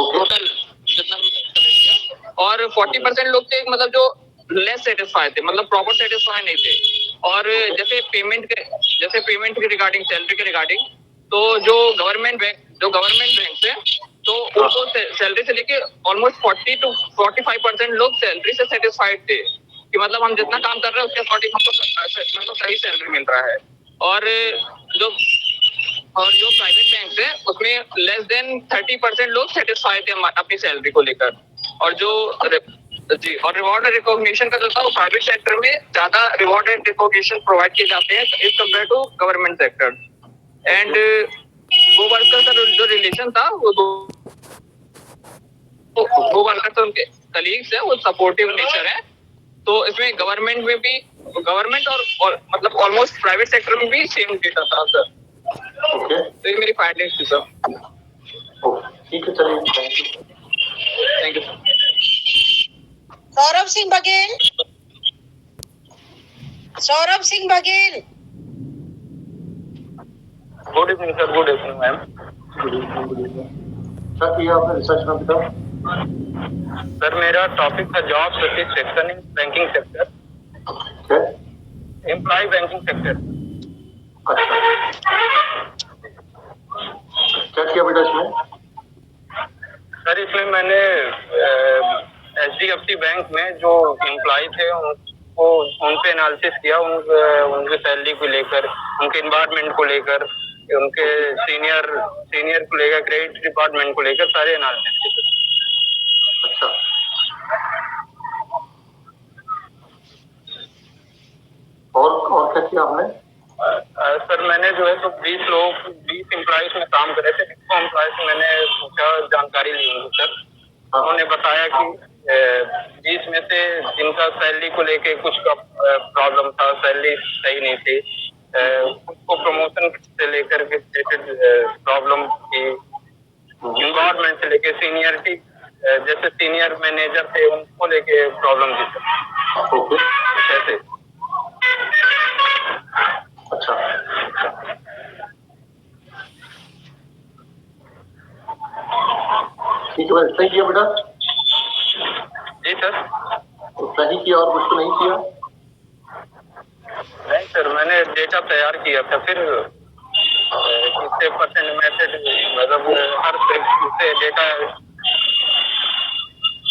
टोटल जितना कलेक्ट किया, और 40% लोग थे मतलब जो लेस सेटिस्फाइड थे, मतलब प्रॉपर सेटिस्फाइड नहीं थे। और जैसे पेमेंट के रिगार्डिंग, सैलरी के रिगार्डिंग, तो जो गवर्नमेंट बैंक थे तो उनको सैलरी से लेके ऑलमोस्ट 40 to 45% लोग सैलरी से सेटिस्फाइड थे कि मतलब हम जितना काम कर रहे हैं उसके अकॉर्डिंग हमको मतलब सही सैलरी मिल रहा है। और जो प्राइवेट बैंक है उसमें लेस देन 30% लोग सेटिस्फाइड थे अपनी सैलरी को लेकर। और जो और रिवॉर्ड एंड रिकॉग्निशन का जो था वो प्राइवेट सेक्टर में ज्यादा रिवॉर्ड एंड रिकॉग्निशन प्रोवाइड किए जाते हैं as compare to government sector. And वो वर्कर का जो रिलेशन था वो वर्कर से उनके कलीग्स है वो सपोर्टिव नेचर है। तो इसमें गवर्नमेंट और मतलब ऑलमोस्ट प्राइवेट सेक्टर में भी सेम डेटा था सर। तो ये मेरी फाइंडिंग्स थी सर। ठीक है, चलिए, thank you sir. Saurabh Singh Baghel. Good evening sir. Good evening ma'am. Good evening. क्या किया आपने रिसर्च में बताओ? सर मेरा टॉपिक था job satisfaction in banking sector, employ banking sector. अच्छा, क्या किया बेटा इसमें? सर इसमें मैंने HDFC बैंक में जो एम्प्लॉय थे उनको उन पे एनालिसिस किया, उनके सैलरी को लेकर, उनके एनवायरनमेंट को लेकर, उनके सीनियर को लेकर, क्रेडिट डिपार्टमेंट को लेकर सारे एनालिसिस किए। अच्छा, किया आपने? सर मैंने जो है तो 20 एम्प्लॉइज में काम करे थे। 20 एम्प्लॉइज से मैंने पूछा, जानकारी ली उनसे सर। उन्होंने बताया कि 20 में से जिनका सैलरी को लेके कुछ का प्रॉब्लम था, सैलरी सही नहीं थी, कुछ को प्रमोशन से लेकर के प्रॉब्लम थी, इन्वायरमेंट से लेके सीनियरिटी, जैसे सीनियर मैनेजर थे उनको लेके प्रॉब्लम थी सर। ओके, कैसे? अच्छा। ठीक है, इतना ही किया बेटा? जी सर। उतना ही किया और कुछ तो नहीं किया? नहीं सर, मैंने डेटा तैयार किया था, फिर कितने परसेंट मैसेज, मतलब हर से डेटा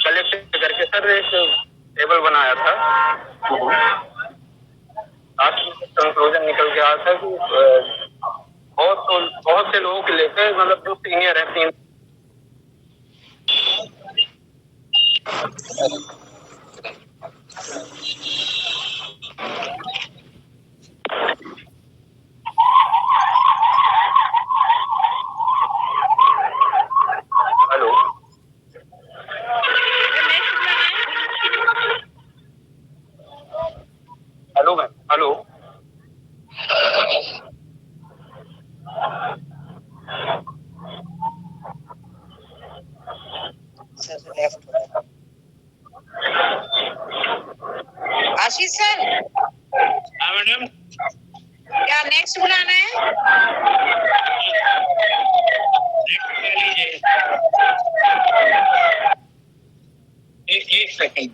कलेक्ट करके सर एक टेबल बनाया था। आज कंक्लूजन निकल के आया था कि बहुत से लोगों के लेकर, मतलब जो सीनियर है, हेलो हेलो मैम, हेलो आशीष सर, हाँ मैडम, क्या नेक्स्ट बुलाना है? नेक्स्ट क्या लीजिए? एक सेकंड।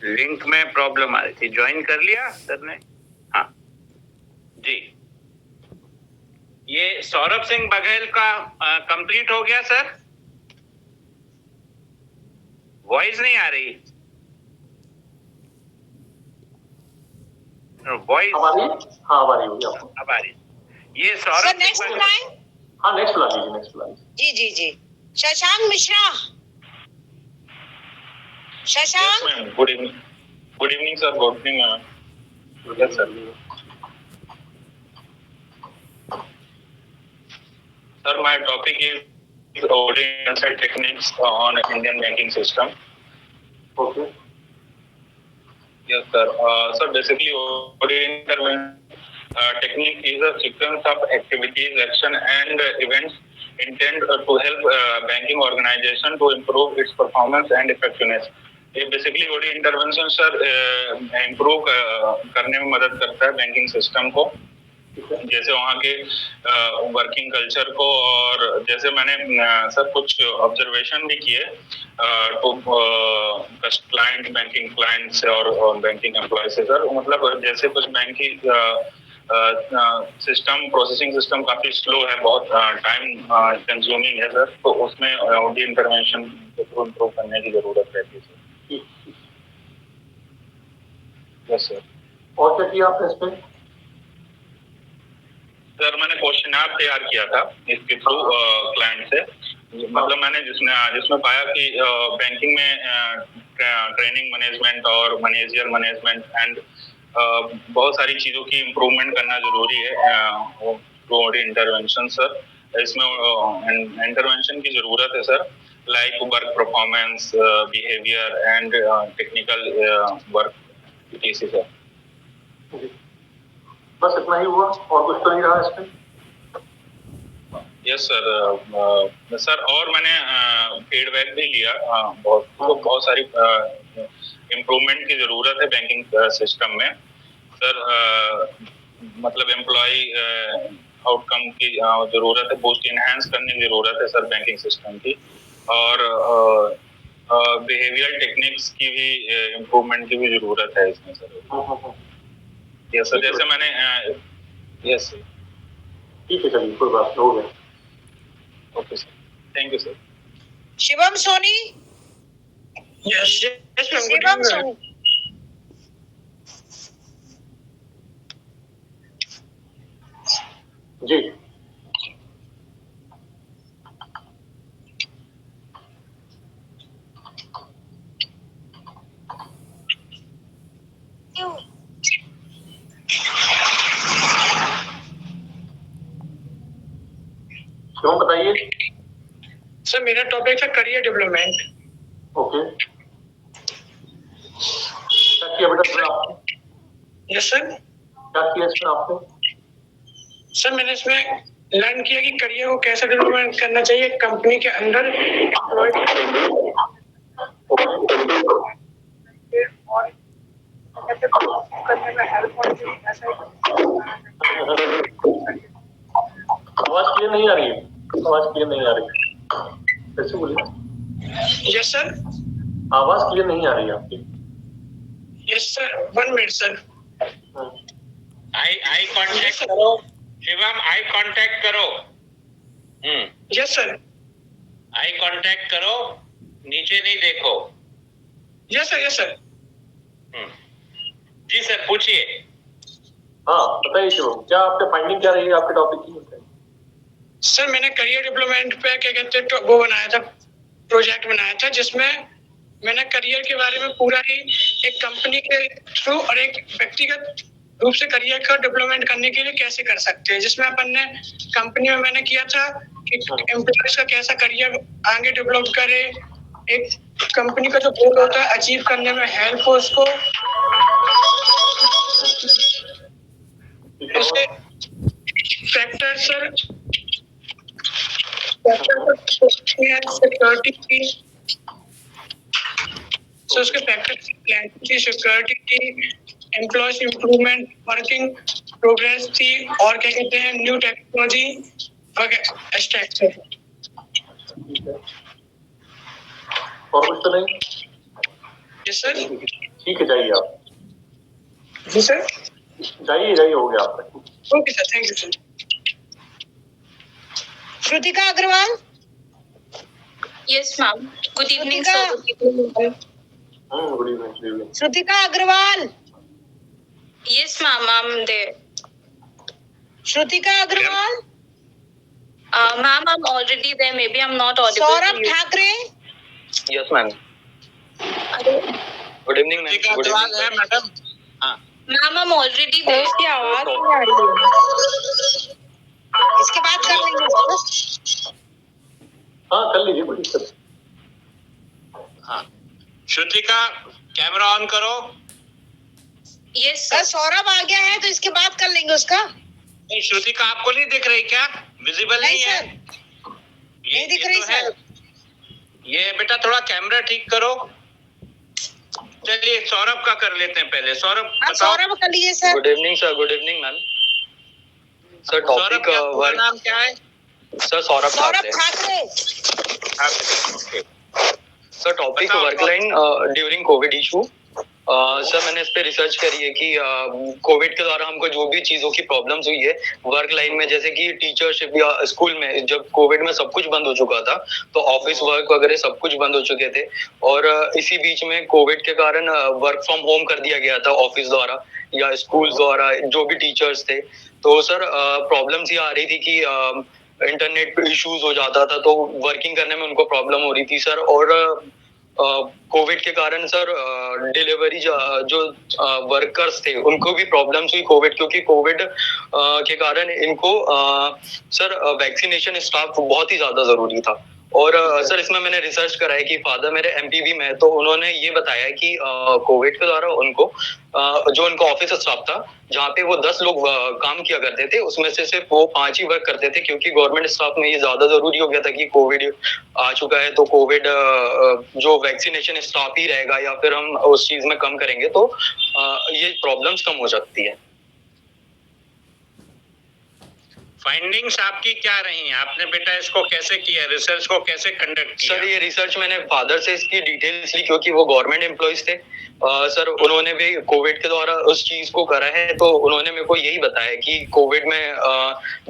लिंक में प्रॉब्लम आ रही थी। ज्वाइन कर लिया सर ने? हाँ जी। ये सौरभ सिंह बघेल का कंप्लीट हो गया सर? वॉइस नहीं आ रही। वॉइस हमारी? हाँ, हमारी हुई आपको। अब आ रही। ये सर सौरभ नेक्स्ट सिंह बुलाएं? हाँ, नेक्स्ट बुला लीजिए, नेक्स्ट बुला लीजिए। जी जी जी, Shashank Mishra. Shashank, good evening sir. Good evening ma'am. Yes sir. Sir my topic is OD techniques on Indian banking system. Okay. Yes sir. So basically OD intervention technique is a sequence of activities, action and events intended to help banking organization to improve its performance and effectiveness. ये basically OD intervention sir improve करने में मदद करता है बैंकिंग सिस्टम को, जैसे वहाँ के वर्किंग कल्चर को, और जैसे मैंने सर कुछ ऑब्जर्वेशन भी किए तो क्लाइंट, बैंकिंग क्लाइंट से और बैंकिंग एम्प्लॉय से सर, मतलब जैसे कुछ बैंकिंग सिस्टम, प्रोसेसिंग सिस्टम काफी स्लो है, बहुत टाइम कंज्यूमिंग है सर, तो उसमें ओडी इंटरवेंशन को इम्प्रूव करने की जरूरत रहती है सर। Yes sir. और क्या किया आपने इसमें? सर मैंने क्वेश्चनर तैयार किया था इसके थ्रू क्लाइंट से, मतलब मैंने जिसमें पाया कि बैंकिंग में ट्रेनिंग मैनेजमेंट और मैनेजर मैनेजमेंट एंड बहुत सारी चीज़ों की इम्प्रूवमेंट करना जरूरी है ओडी इंटरवेंशन सर। इसमें इंटरवेंशन की जरूरत है sir, like work performance, behaviour and technical work sir. बस इतना ही हुआ और कुछ तो नहीं रहा इसमें? Yes sir. सर और मैंने फीडबैक भी लिया, बहुत सारी इम्प्रूवमेंट की जरूरत है बैंकिंग सिस्टम में, सर मतलब एम्प्लॉय आउटकम की जरूरत है, बूस्ट इनहेंस करने की जरूरत है सर बैंकिंग सिस्टम की, और बिहेवियर टेक्निक्स की भी इम्प्रूवमेंट की भी जरूरत है इसमें सर। यस सर, जैसे मैंने यस सर। ठीक है चलिए, कोई बात नहीं, हो गया। Okay sir, thank you sir. Shivam Soni. Yes yes ma'am, Shivam Soni. जी क्यों, बताइए। सर मेरा टॉपिक है करियर डेवलपमेंट। ओके, क्या किया बेटा इसमें आपने? Yes sir. क्या किया इसमें आपने? सर मैंने इसमें लर्न किया कि करियर को कैसे डेवलपमेंट करना चाहिए कंपनी के अंदर एम्प्लॉय और कैसे करने में हेल्प होती है, ऐसा आवाज क्लियर नहीं आ रही है, आवाज क्लियर नहीं आ रही है, कैसे बोलिए। Yes sir. आवाज क्लियर नहीं आ रही है आपकी। Yes sir, 1 minute sir. Eye contact करो शिवम, आई कांटेक्ट करो। Yes sir. आई कांटेक्ट करो, नीचे नहीं देखो। Yes sir, yes sir. जी सर, पूछिए। हाँ बताइए शिवम, क्या आपके फाइंडिंग क्या रही है आपके टॉपिक की? सर मैंने करियर डेवलपमेंट पे क्या कहते हैं वो बनाया था, प्रोजेक्ट बनाया था, जिसमें मैंने करियर के बारे में पूरा ही एक कंपनी के थ्रू और एक व्यक्तिगत रूप से करियर का डेवलपमेंट करने के लिए कैसे कर सकते हैं, जिसमें अपन ने कंपनी में मैंने किया था कि एम्प्लॉयज का कैसा करियर आगे डेवलप करे, एक कंपनी का जो गोल होता है अचीव करने में हेल्प हो उसको। इसके फैक्टर सर सिक्योरिटी की, सो उसके फैक्टर की सिक्योरिटी की, एम्प्लॉयज इम्प्रूवमेंट, वर्किंग प्रोग्रेस थी, और क्या कहते हैं न्यू टेक्नोलॉजी वगैरह स्ट्रक्चर। और कुछ तो नहीं? Yes sir. ठीक है, जाइए आप। जी सर। जाइए, हो गया आपका। Okay sir, thank you sir. Shrutika Agarwal. Yes, ma'am. Good evening, Shrutika. sir. Good evening, ma'am. Good evening. Shrutika Agarwal. Yes, ma'am. I'm there. Shrutika Agarwal. Ma'am, I'm already there. Maybe I'm not audible. Saurabh to you. Thackeray. Yes ma'am, good evening ma'am. Good evening है madam. Ma'am, I'm already there. उसकी आवाज नहीं आ रही है। इसके बाद कर लेंगे। हाँ कर लीजिए, कोई दिक्कत। हाँ, श्रुतिका कैमरा ऑन करो। Yes, sir sir. सौरभ आ गया है तो इसके बाद कर लेंगे उसका। नहीं, श्रुतिका आपको नहीं दिख रही क्या? विजिबल नहीं है? सर नहीं दिख रही तो है। सर। ये बेटा थोड़ा कैमरा ठीक करो। चलिए सौरभ का कर लेते हैं पहले। सौरभ हाँ बताओ। सौरभ कर लीजिए sir. Good evening sir. Good evening ma'am. Sir Saurabh topic क्या पूरा नाम क्या है? Sir Saurabh Saurabh Thackeray. Thackeray. Okay. Sir topic बताओ, work line during covid issue. Sir मैंने इस पे रिसर्च करी है कि कोविड के दौरान हमको जो भी चीज़ों की प्रॉब्लम्स हुई है वर्क लाइन में, जैसे कि टीचरशिप या स्कूल में, जब कोविड में सब कुछ बंद हो चुका था तो ऑफिस वर्क वगैरह सब कुछ बंद हो चुके थे, और इसी बीच में कोविड के कारण वर्क फ्रॉम होम कर दिया गया था ऑफिस द्वारा या स्कूल द्वारा, जो भी टीचर्स थे। तो सर प्रॉब्लम्स ये आ रही थी कि इंटरनेट पे इश्यूज हो जाता था, तो वर्किंग करने में उनको प्रॉब्लम हो रही थी सर। और कोविड के कारण सर डिलीवरी जो वर्कर्स थे उनको भी प्रॉब्लम्स हुई कोविड, क्योंकि कोविड के कारण इनको सर वैक्सीनेशन स्टाफ बहुत ही ज़्यादा ज़रूरी था, और सर इसमें मैंने रिसर्च करा है कि फादर मेरे एमपीवी में है, तो उन्होंने ये बताया कि कोविड के दौरान उनको जो उनका ऑफिस स्टाफ था जहाँ पे वो 10 लोग काम किया करते थे, उसमें से सिर्फ वो 5 ही वर्क करते थे, क्योंकि गवर्नमेंट स्टाफ में ये ज्यादा जरूरी हो गया था कि कोविड आ चुका है तो कोविड जो वैक्सीनेशन स्टाफ ही रहेगा या फिर हम उस चीज में कम करेंगे तो ये प्रॉब्लम्स कम हो सकती है। फाइंडिंग्स आपकी क्या रही? आपने बेटा इसको कैसे किया, रिसर्च को कैसे कंडक्ट किया? सर ये रिसर्च मैंने फादर से इसकी डिटेल्स ली, क्योंकि वो गवर्नमेंट एम्प्लॉइज थे। सर उन्होंने भी कोविड के दौरान उस चीज को करा है, तो उन्होंने मेरे को यही बताया कि कोविड में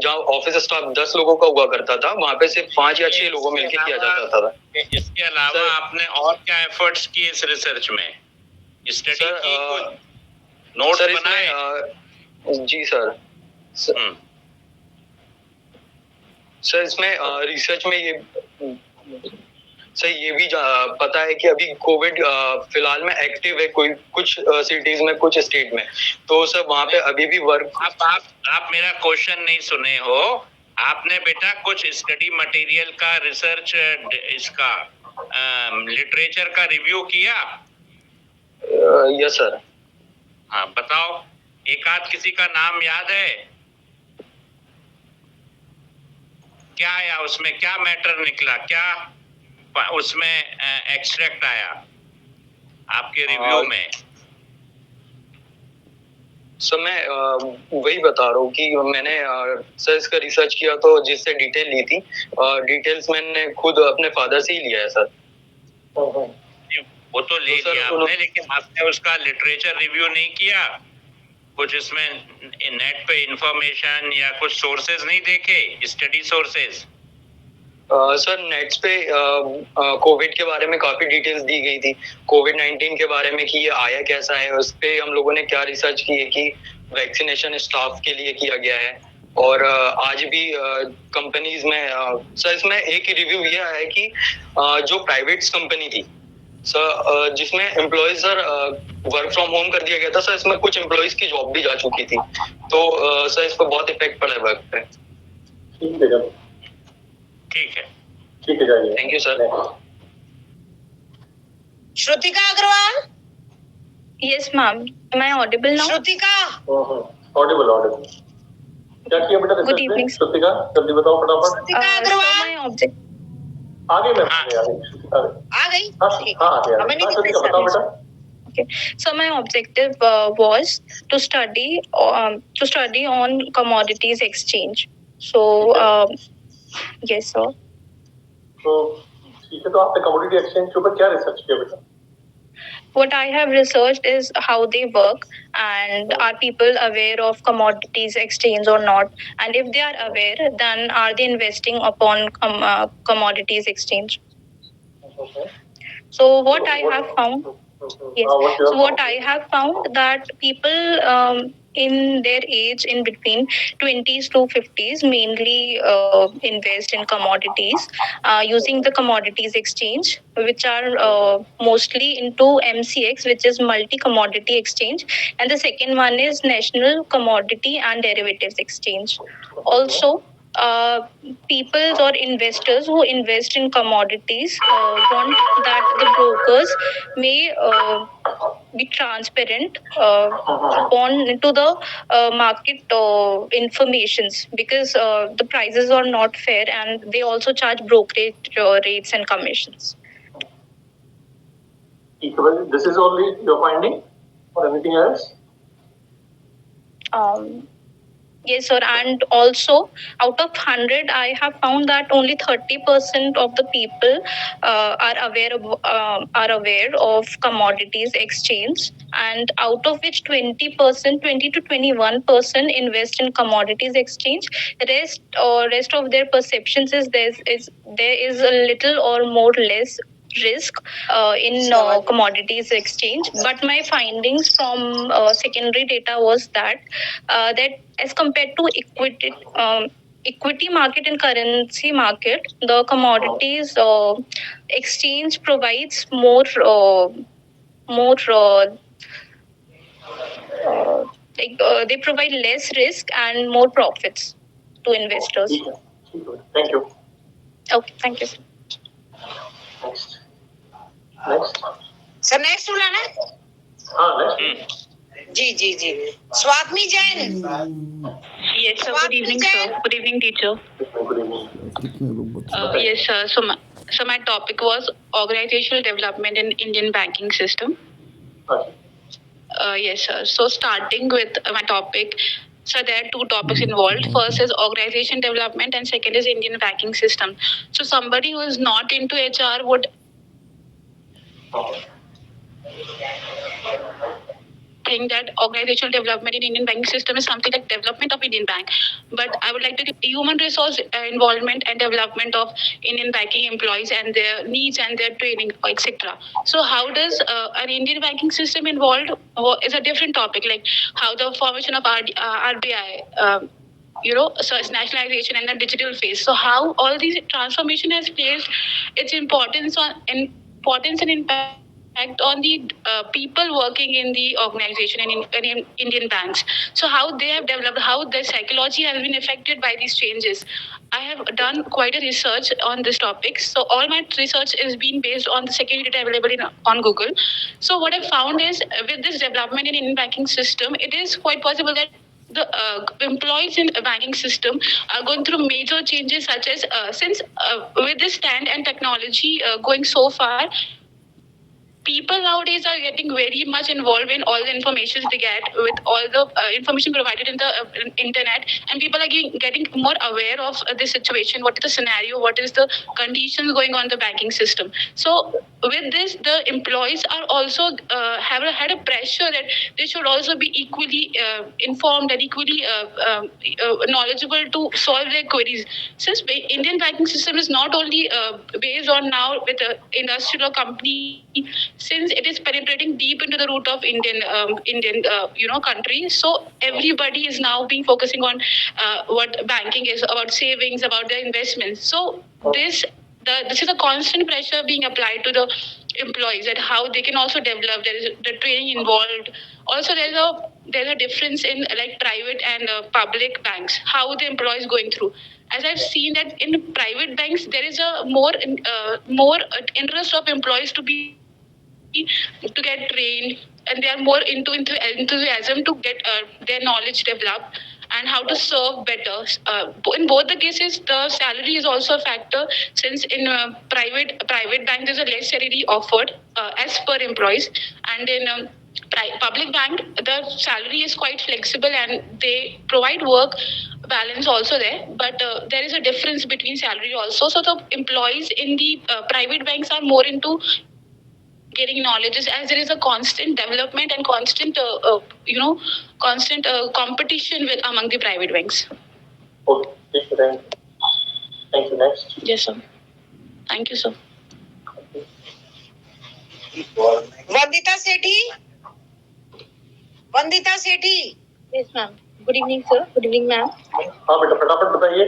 जहाँ ऑफिस स्टाफ 10 लोगों का हुआ करता था, वहाँ पे सिर्फ 5 या 6 लोगों मिलकर किया जाता था। इसके अलावा आपने और क्या एफर्ट्स किए इस रिसर्च में? स्टडी की, नोट्स बनाए? जी सर। सर इसमें रिसर्च में ये सर ये भी पता है कि अभी कोविड फिलहाल में एक्टिव है कोई कुछ सिटीज में, कुछ स्टेट में, तो सर वहाँ पे अभी भी वर्क। आप मेरा क्वेश्चन नहीं सुने हो। आपने बेटा कुछ स्टडी मटेरियल का रिसर्च इसका लिटरेचर का रिव्यू किया? Yes sir. हाँ बताओ, एक आध किसी का नाम याद है? क्या आया उसमें, क्या मैटर निकला, क्या उसमें एक्सट्रैक्ट आया आपके रिव्यू में? सर मैं वही बता रहा हूँ कि मैंने सर इसका रिसर्च किया, तो जिससे डिटेल ली थी, डिटेल्स मैंने खुद अपने फादर से ही लिया है सर। वो तो ले लिया आपने, लेकिन आपने उसका लिटरेचर रिव्यू नहीं किया? कुछ इसमें नेट पे इंफॉर्मेशन या कुछ सोर्सेज नहीं देखे, स्टडी सोर्सेज? सर नेट पे कोविड के बारे में काफी डिटेल्स दी गई थी, कोविड-19 के बारे में कि ये आया कैसा है, उस पे हम लोगों ने क्या रिसर्च की है कि वैक्सीनेशन स्टाफ के लिए किया गया है। और आज भी कंपनीज में सर इसमें एक रिव्यू ये आया है कि जो प्राइवेट कंपनी थी सर, जिसमें employees sir work from home कर दिया गया था सर, इसमें कुछ एम्प्लॉयज की जॉब भी जा चुकी थी, तो सर इस पर बहुत इफेक्ट पड़ा है वर्क पे। ठीक है जाइए। Thank you sir. Shrutika Agarwal. Yes, ma'am. Am I audible now? Shrutika. Audible. क्या किया बेटा रिसर्च Good में? evening. श्रुतिका जल्दी बताओ फटाफट। Shrutika Agarwal. So my object. आगे मैं आ गई। हाँ श्रुतिका बताओ बेटा। Okay. So my objective was to study on commodities exchange. So yes, sir. तो ठीक है, तो आपने कमोडिटी एक्सचेंज के ऊपर क्या रिसर्च किया बेटा? What I have researched is how they work and are people aware of commodities exchange or not, and if they are aware, then are they investing upon commodities exchange? Okay. So what I have found, yes. So what I have found that people in their age in between 20s to 50s mainly invest in commodities using the commodities exchange, which are mostly into MCX, which is multi commodity exchange, and the second one is national commodity and derivatives exchange. Also, people or investors who invest in commodities want that the brokers may be transparent upon to the market informations, because the prices are not fair and they also charge brokerage rates and commissions. This is only your finding or anything else? Yes, sir. And also, out of 100, I have found that only 30% of the people are aware of commodities exchange, and out of which 20% to 21% invest in commodities exchange. Rest of their perceptions is there is a little or more less risk in commodities exchange. But my findings from secondary data was that as compared to equity market and currency market, the commodities exchange provides more they provide less risk and more profits to investors. Thank you. Okay, thank you. Next next sir next बुलाना है? हाँ नेक्स्ट जी जी जी Swagmi Jain Yes, sir. Good evening, sir. Good evening, teacher. Good evening Yes, sir. So my topic was organizational development in Indian banking system. Yes, sir. So starting with my topic, so there are two topics involved. First is organization development, and second is Indian banking system. So somebody who is not into HR would think that organizational development in Indian banking system is something like development of Indian bank. But I would like to human resource involvement and development of Indian banking employees and their needs and their training, etc. So how does an Indian banking system involved is a different topic, like how the formation of RBI. So it's nationalization and the digital phase. So how all these transformation has placed its importance and impact on the people working in the organization and in Indian banks. So how they have developed, how their psychology has been affected by these changes. I have done quite a research on this topic. So all my research is being based on the security data available on Google. So what I found is with this development in Indian banking system, it is quite possible that the employees in the banking system are going through major changes, such as since with this stand and technology going so far, people nowadays are getting very much involved in all the information they get with all the information provided in the internet, and people are getting more aware of this situation, what is the scenario, what is the conditions going on in the banking system. So with this, the employees are also have had a pressure that they should also be equally informed and equally knowledgeable to solve their queries. Since Indian banking system is not only based on now with industrial or company, since it is penetrating deep into the root of Indian country, so everybody is now being focusing on what banking is about, savings, about their investments. So this is a constant pressure being applied to the employees, that how they can also develop. There is the training involved. Also, there's a difference in like private and public banks. How the employees going through. As I've seen that in private banks, there is a more interest of employees to get trained, and they are more into enthusiasm to get their knowledge developed and how to serve better. In both the cases, the salary is also a factor, since in private bank there's a less salary offered as per employees, and in public bank the salary is quite flexible and they provide work balance also there, but there is a difference between salary also. So the employees in the private banks are more into getting knowledges, as there is a constant development and constant competition with among the private banks. Okay, thank you. Next. Yes, sir. Thank you, sir. Vandita Sethi Yes, ma'am. Good evening, sir. Good evening, ma'am. हाँ बेटा, फटाफट बताइए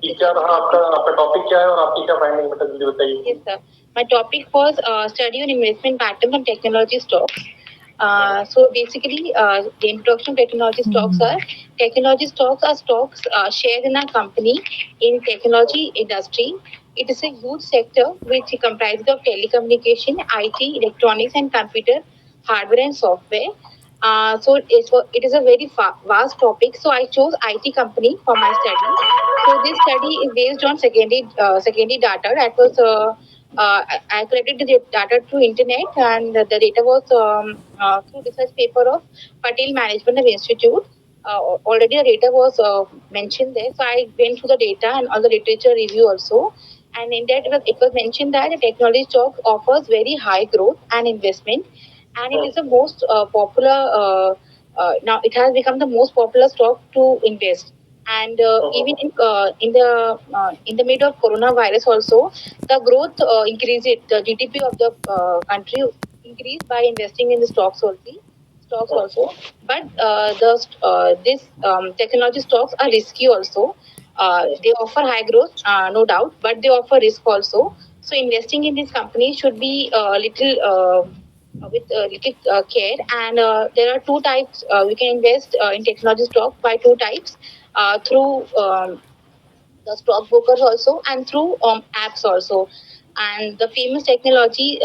कि क्या रहा आपका टॉपिक क्या है और आपकी क्या फाइंडिंग, बेटा जल्दी बताइए. Yes, sir. My topic was study on investment patterns and technology stocks. So basically, the introduction of technology stocks are stocks shared in a company in technology industry. It is a huge sector which comprises of telecommunication, IT, electronics, and computer hardware and software. So it is a very vast topic. So I chose IT company for my study. So this study is based on secondary data that was. I collected the data through internet, and the data was through research paper of Patel Management Institute. Already the data was mentioned there, so I went through the data and all the literature review also. And in that it was mentioned that the technology stock offers very high growth and investment, and it is the most popular. Now it has become the most popular stock to invest. And even in the middle of coronavirus also, the growth increased. The GDP of the country increased by investing in the stocks also. But this technology stocks are risky also. They offer high growth, no doubt, but they offer risk also. So investing in this company should be with little care. And there are two types. We can invest in technology stock by two types. Through the stockbrokers also, and through apps also. and the famous technology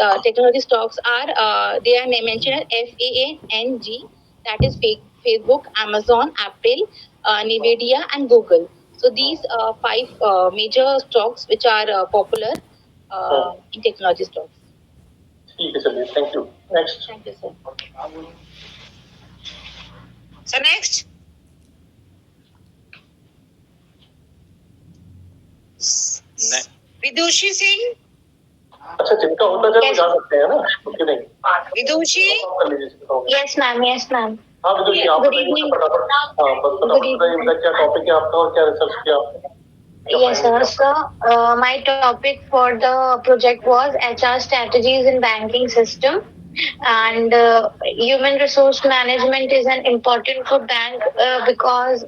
stocks are they are mentioned as FAANG, that is Facebook, Amazon, Apple, Nvidia, and Google. So these five major stocks which are popular in technology stocks. ठीक है, चलिए, thank you. Next. Thank you, sir. So next. विदुषी सिंह। अच्छा, जिनका होता है वो जा सकते हैं ना, ओके नहीं? विदुषी। Yes, ma'am. Yes, ma'am. हाँ विदुषी, आप Good बताइए evening. फटाफट। हाँ बस फटाफट बताइए क्या टॉपिक है आपका और क्या रिसर्च किया आपने? Yes, sir. So, my topic for the project was HR strategies in banking system, and human resource management is an important for bank because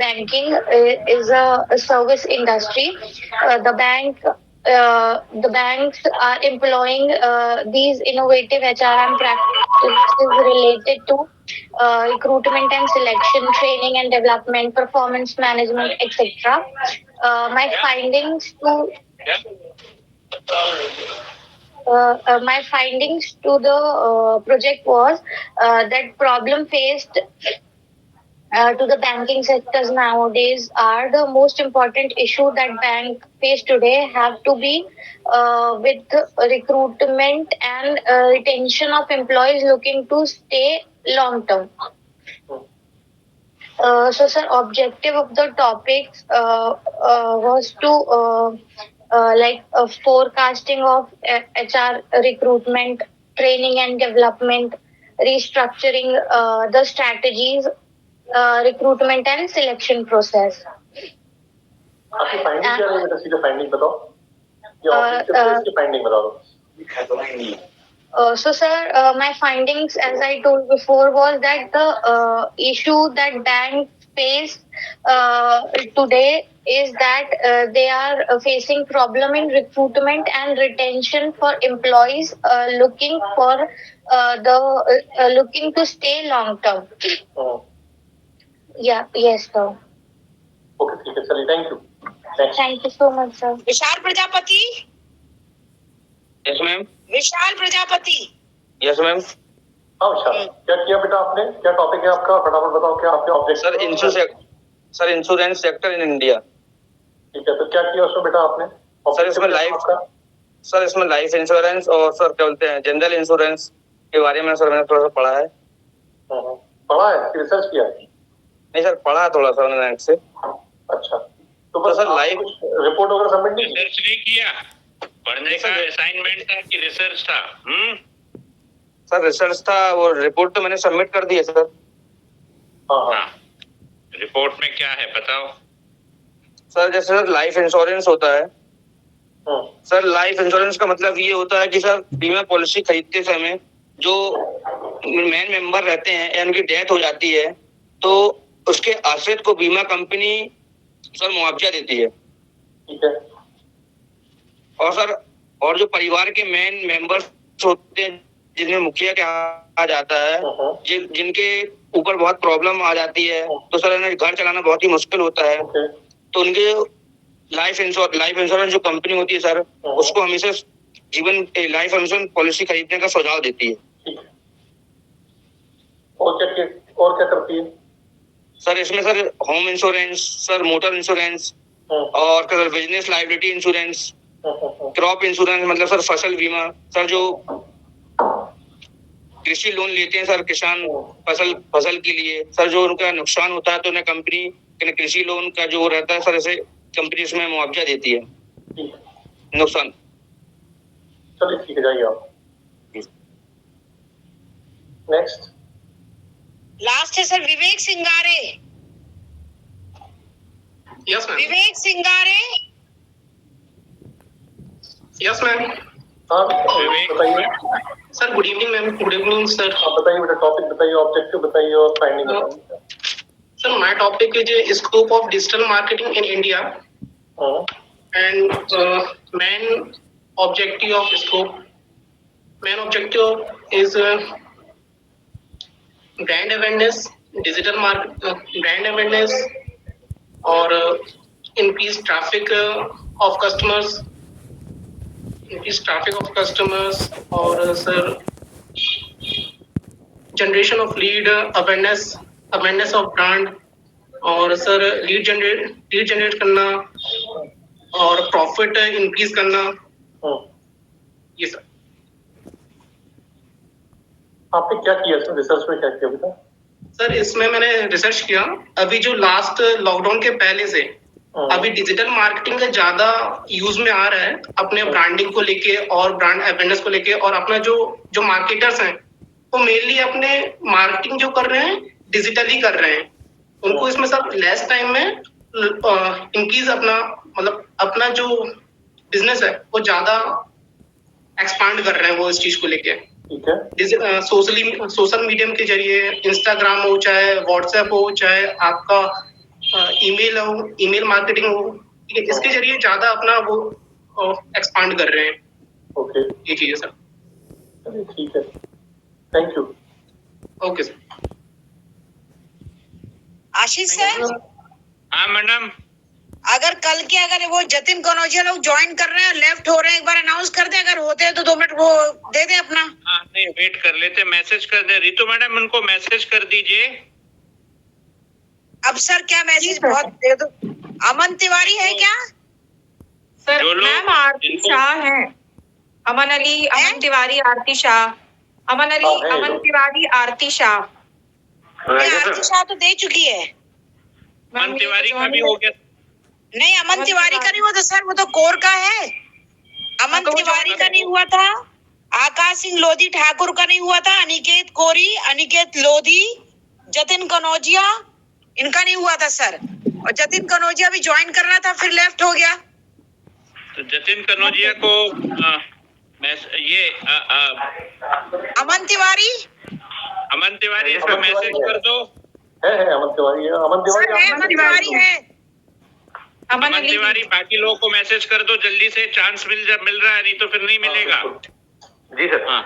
banking is a service industry. The banks are employing these innovative HRM practices related to recruitment and selection, training and development, performance management, etc. My findings to the project was that problem faced to the banking sectors nowadays are the most important issue that bank face today have to be with recruitment and retention of employees looking to stay long term. So, sir, objective of the topics was to forecasting of HR recruitment, training and development, restructuring the strategies, recruitment and selection process. आपकी फाइंडिंग क्या रही है? सीधे फाइंडिंग बताओ। या ऑब्जेक्टिव से इसकी फाइंडिंग बता दो। So, sir, my findings, as I told before, was that the issue that banks face today is that they are facing problem in recruitment and retention for employees looking for looking to stay long term. Yeah, yes, sir. Okay ठीक है, चलिए, thank you. Thank you so much, sir. Vishal Prajapati. Yes ma'am. Vishal Prajapati. Yes ma'am. हाँ विशाल, क्या किया बेटा आपने? क्या टॉपिक है आपका? फटाफट बताओ क्या आपके objective? Sir insurance sector in India. ठीक है, तो क्या किया उसमें बेटा आपने? सर इसमें लाइफ इंश्योरेंस और सर क्या बोलते हैं जनरल इंश्योरेंस के बारे में सर मैंने थोड़ा सा पढ़ा है। पढ़ा है कि रिसर्च किया है? नहीं सर, पढ़ा है थोड़ा सा मैंने नेट से। अच्छा, तो बस सर लाइव रिपोर्ट वगैरह सबमिट नहीं रिसर्च नहीं किया? पढ़ने का असाइनमेंट था कि रिसर्च था? सर रिसर्च था, वो रिपोर्ट तो मैंने सबमिट कर दी है सर। हाँ, रिपोर्ट में क्या है बताओ। सर जैसे सर लाइफ इंश्योरेंस होता है, सर लाइफ इंश्योरेंस का मतलब ये होता है कि सर बीमा पॉलिसी खरीदते समय जो मेन मेंबर रहते हैं या उनकी डेथ हो जाती है तो उसके आश्रित को बीमा कंपनी सर मुआवजा देती है। ठीक है। और सर और जो परिवार के मेन मेंबर्स होते हैं जिन्हें मुखिया कहा जाता है, जिनके ऊपर बहुत प्रॉब्लम आ जाती है तो सर उन्हें घर चलाना बहुत ही मुश्किल होता है, तो उनके लाइफ इंश्योरेंस जो कंपनी होती है सर उसको हमेशा जीवन लाइफ इंश्योरेंस पॉलिसी खरीदने का सुझाव देती है। और क्या करती है सर? इसमें sir home insurance, sir motor insurance और sir business liability insurance, crop insurance मतलब सर फसल बीमा, सर जो कृषि लोन लेते हैं सर किसान फसल के लिए, सर जो उनका नुकसान होता है तो उन्हें कंपनी कृषि लोन का जो रहता है सर ऐसे कंपनी इसमें मुआवजा देती है नुकसान। चलिए ठीक है, जाइए आप। नेक्स्ट लास्ट है sir Vivek Singare. Yes ma'am. Vivek Singare. Yes ma'am. हाँ बताइए sir. Good evening ma'am. Good evening sir. आप बताइए बेटा, टॉपिक बताइए, ऑब्जेक्टिव बताइए और फाइंडिंग बताइए। Sir my topic is scope of digital marketing in India and main objective of scope. Main objective is brand awareness, digital brand awareness, or increase traffic of customers, increase traffic of customers, और sir generation of lead, awareness of brand, और सर लीड जनरेट करना और प्रॉफिट इंक्रीज करना, ये सर। आपने क्या किया इसमें, रिसर्च में क्या किया बेटा? सर इसमें मैंने रिसर्च किया, अभी जो लास्ट लॉकडाउन के पहले से अभी डिजिटल मार्केटिंग का ज्यादा यूज में आ रहा है, अपने ब्रांडिंग को लेके और ब्रांड अवेयरनेस को लेके, और अपना जो मार्केटर्स हैं वो मेनली अपने मार्केटिंग जो कर रहे हैं डिजिटली कर रहे हैं, उनको इसमें सब लेस टाइम में इंक्रीज अपना जो बिजनेस है वो ज्यादा एक्सपांड कर रहे हैं वो इस चीज को लेके। सोशल मीडियम के जरिए, इंस्टाग्राम हो चाहे व्हाट्सएप हो चाहे आपका ईमेल हो, ईमेल मार्केटिंग हो, ठीक है, इसके जरिए ज्यादा अपना वो एक्सपांड कर रहे हैं। ओके, ये चीज है सर। ठीक है, thank you. Okay sir. Ashish sir, हाँ मैडम, अगर कल के अगर वो जतिन कनौजिया लोग ज्वाइन कर रहे हैं, लेफ्ट हो रहे हैं, एक बार अनाउंस कर दे, अगर होते हैं तो 2 मिनट वो दे दे अपना। हाँ नहीं, वेट कर लेते, मैसेज कर दे। रितु मैडम उनको मैसेज कर दीजिए। अब सर क्या मैसेज बहुत दे दो। अमन तिवारी है क्या सर? मैम आरती शाह है, अमन अली, अमन तिवारी, आरती शाह, अमन अली, अमन तिवारी, आरती शाह। आरती शाह तो दे चुकी है। अमन तिवारी का भी हो गया? नहीं, अमन तिवारी का नहीं हुआ था सर, वो तो कोर का है। अमन तिवारी का नहीं हुआ था, आकाश सिंह लोधी ठाकुर का नहीं हुआ था, अनिकेत कोरी, अनिकेत लोधी, जतिन कनौजिया, इनका नहीं हुआ था सर। और जतिन कनौजिया भी ज्वाइन करना था, फिर लेफ्ट हो गया। तो जतिन कनौजिया को अमन तिवारी इसको मैसेज कर दो। है अमन तिवारी है, अमन तिवारी है, अमन तिवारी। बाकी लोगों को मैसेज कर दो जल्दी से, चांस मिल रहा है, नहीं तो फिर नहीं मिलेगा। जी सर। हाँ,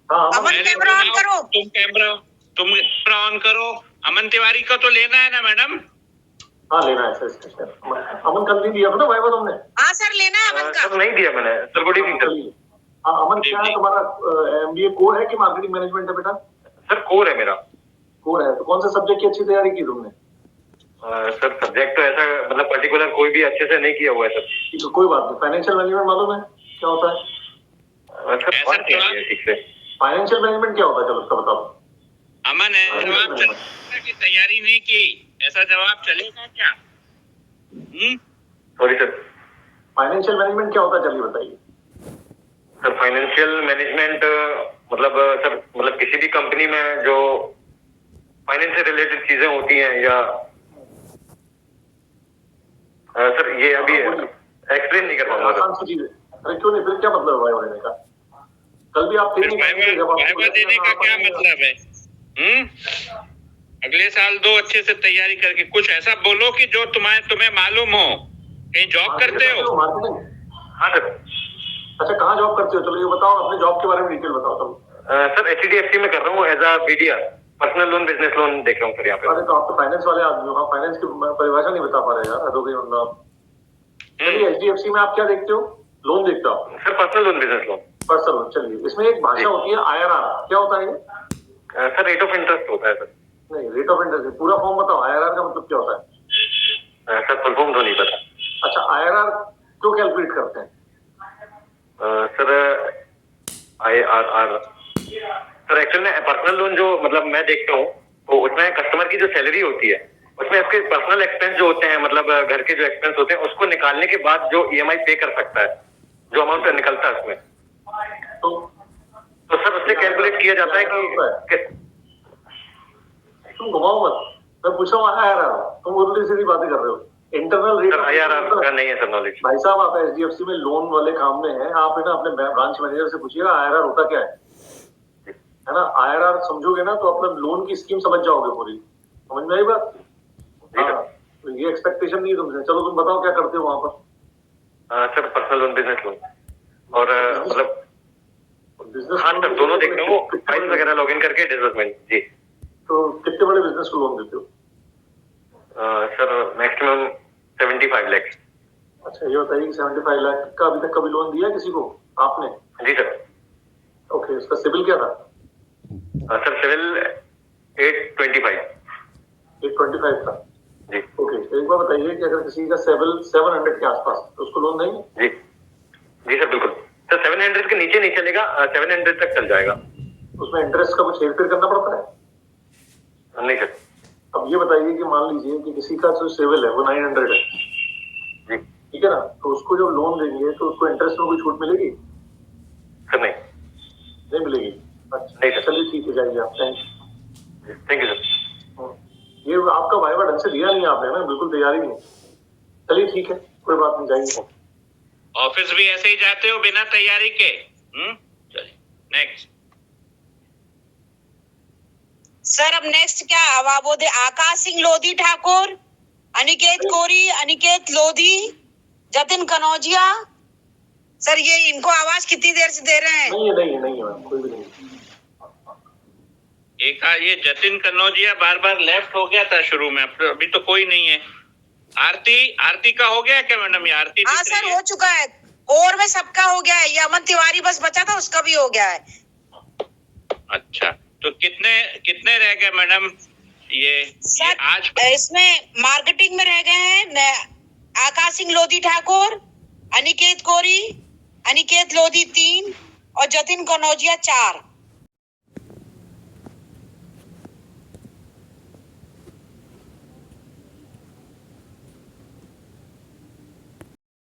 अमन कैमरा ऑन करो। तुम कैमरा ऑन करो। अमन तिवारी को तो लेना है ना मैडम? हाँ लेना है सर। अमन कल नहीं दिया था ना वाइवा तुमने? हाँ सर, लेना है अमन का। नहीं दिया मैंने सर। Good evening sir. हाँ अमन, क्या है तुम्हारा MBA कोर है कि मार्केटिंग मैनेजमेंट है बेटा? सर कोर है मेरा। कोर है, तो कौन से सब्जेक्ट की अच्छी तैयारी की तुमने? सर सब्जेक्ट तो ऐसा मतलब पर्टिकुलर कोई भी अच्छे से नहीं किया हुआ है सर। तो कोई बात नहीं। फाइनेंशियल मैनेजमेंट मालूम है क्या होता है? सर बात क्या है ठीक से? फाइनेंशियल मैनेजमेंट क्या होता है, चलो उसका बताओ। अमन है जवाब की तैयारी नहीं की, ऐसा जवाब चलेगा क्या? Sorry sir. फाइनेंशियल मैनेजमेंट क्या होता है, चलिए बताइए। सर फाइनेंशियल मैनेजमेंट मतलब किसी भी कंपनी में जो फाइनेंस से रिलेटेड चीजें होती हैं, या सर ये अभी एक्सप्लेन नहीं कर पाऊंगा। आसान सी चीज है। अरे क्यों नहीं, फिर क्या मतलब है वाइवा देने का? कल भी आप वाइवा देने का क्या मतलब है? अगले साल दो अच्छे से तैयारी करके कुछ ऐसा बोलो कि जो तुम्हें मालूम हो। कहीं जॉब करते हो? हाँ सर। अच्छा, कहाँ जॉब करते हो? चलो ये बताओ, अपने जॉब के बारे में डिटेल बताओ। चलो सर HDFC में कर रहा हूँ as a BDR, personal loan business loan देख रहा हूँ सर यहाँ पे। अरे तो आप तो फाइनेंस वाले आदमी हो, फाइनेंस की परिभाषा नहीं बता पा रहे यार, अदोगे मतलब। चलिए HDFC में आप क्या देखते हो? लोन देखते हो sir? Personal loan business loan. Personal loan. चलिए, इसमें एक भाषा होती है IRR, क्या होता है ये? सर रेट ऑफ इंटरेस्ट होता है सर। नहीं, रेट ऑफ इंटरेस्ट पूरा फॉर्म बताओ। IRR का मतलब क्या होता है? सर फुल फॉर्म तो नहीं पता। अच्छा, IRR क्यों कैलकुलेट करते हैं? सर IRR सर एक्चुअल में पर्सनल लोन जो मतलब मैं देखता हूँ, तो उसमें कस्टमर की जो सैलरी होती है, उसमें उसके पर्सनल एक्सपेंस जो होते हैं, मतलब घर के जो एक्सपेंस होते हैं, उसको निकालने के बाद जो EMI पे कर सकता है, जो अमाउंट निकलता है उसमें, तो सर उससे कैलकुलेट किया जाता है कि तुम घुमाओ मत, मैं पूछ रहा हूँ IRR, तुम उल्टी सीधी बातें कर रहे हो। इंटरनल रेट IRR का नहीं है सर नॉलेज। भाई साहब, आप HDFC में लोन वाले काम में हैं, आप है ना अपने ब्रांच मैनेजर से पूछिएगा IRR होता क्या है ना? IRR समझोगे ना तो अपना लोन की स्कीम समझ जाओगे पूरी। समझ में आई बात? हाँ, तो ये एक्सपेक्टेशन नहीं है तुमसे। चलो तुम बताओ क्या करते हो वहां पर? Sir personal loan business loan और मतलब हाँ सर दोनों देखते हो, फाइल वगैरह लॉगिन करके डिसबर्समेंट। जी। तो कितने बड़े बिजनेस को लोन देते हो? Sir maximum 75 lakh. अच्छा ये बताइए कि 75 लाख का अभी तक कभी लोन दिया किसी को आपने? जी सर। ओके, उसका सिबिल क्या था? सर सिविल 825 था जी। ओके, तो एक बार बताइए कि अगर किसी का सिबिल 700 के आसपास तो उसको लोन देंगे? जी जी सर बिल्कुल सर। 700 के नीचे नहीं चलेगा, 700 तक चल जाएगा। उसमें इंटरेस्ट का कुछ हेरफेर करना पड़ता है? नहीं सर। अब ये बताइए कि मान लीजिए कि किसी का जो सिविल है वो 900 है जी, ठीक है ना, तो उसको जब लोन देंगे तो उसको इंटरेस्ट में कोई छूट मिलेगी? सर नहीं मिलेगी। अच्छा नहीं सर। चलिए ठीक है, जाइए आप। Thank you sir. ये आपका वाइवा ढंग से दिया नहीं आपने ना, बिल्कुल तैयारी नहीं। चलिए ठीक है, कोई बात नहीं, जाइए। ऑफिस भी ऐसे ही जाते हो बिना तैयारी के? चलिए नेक्स्ट। सर अब नेक्स्ट क्या अब वो दे आकाश सिंह लोधी ठाकुर, अनिकेत कोरी, अनिकेत लोधी, जतिन कनौजिया। सर ये इनको आवाज कितनी देर से दे रहे हैं? नहीं है कोई भी नहीं। एक ये जतिन कनौजिया बार बार लेफ्ट हो गया था शुरू में, अभी तो कोई नहीं है। आरती का हो गया क्या मैडम? ये आरती? हाँ सर हो चुका है, और में सबका हो गया है, ये अमन तिवारी बस बचा था, उसका भी हो गया है। अच्छा तो कितने रह गए मैडम? ये आज इसमें मार्केटिंग में रह गए हैं आकाश सिंह लोधी ठाकुर, अनिकेत कोरी, अनिकेत लोधी 3 और जतिन कनौजिया 4।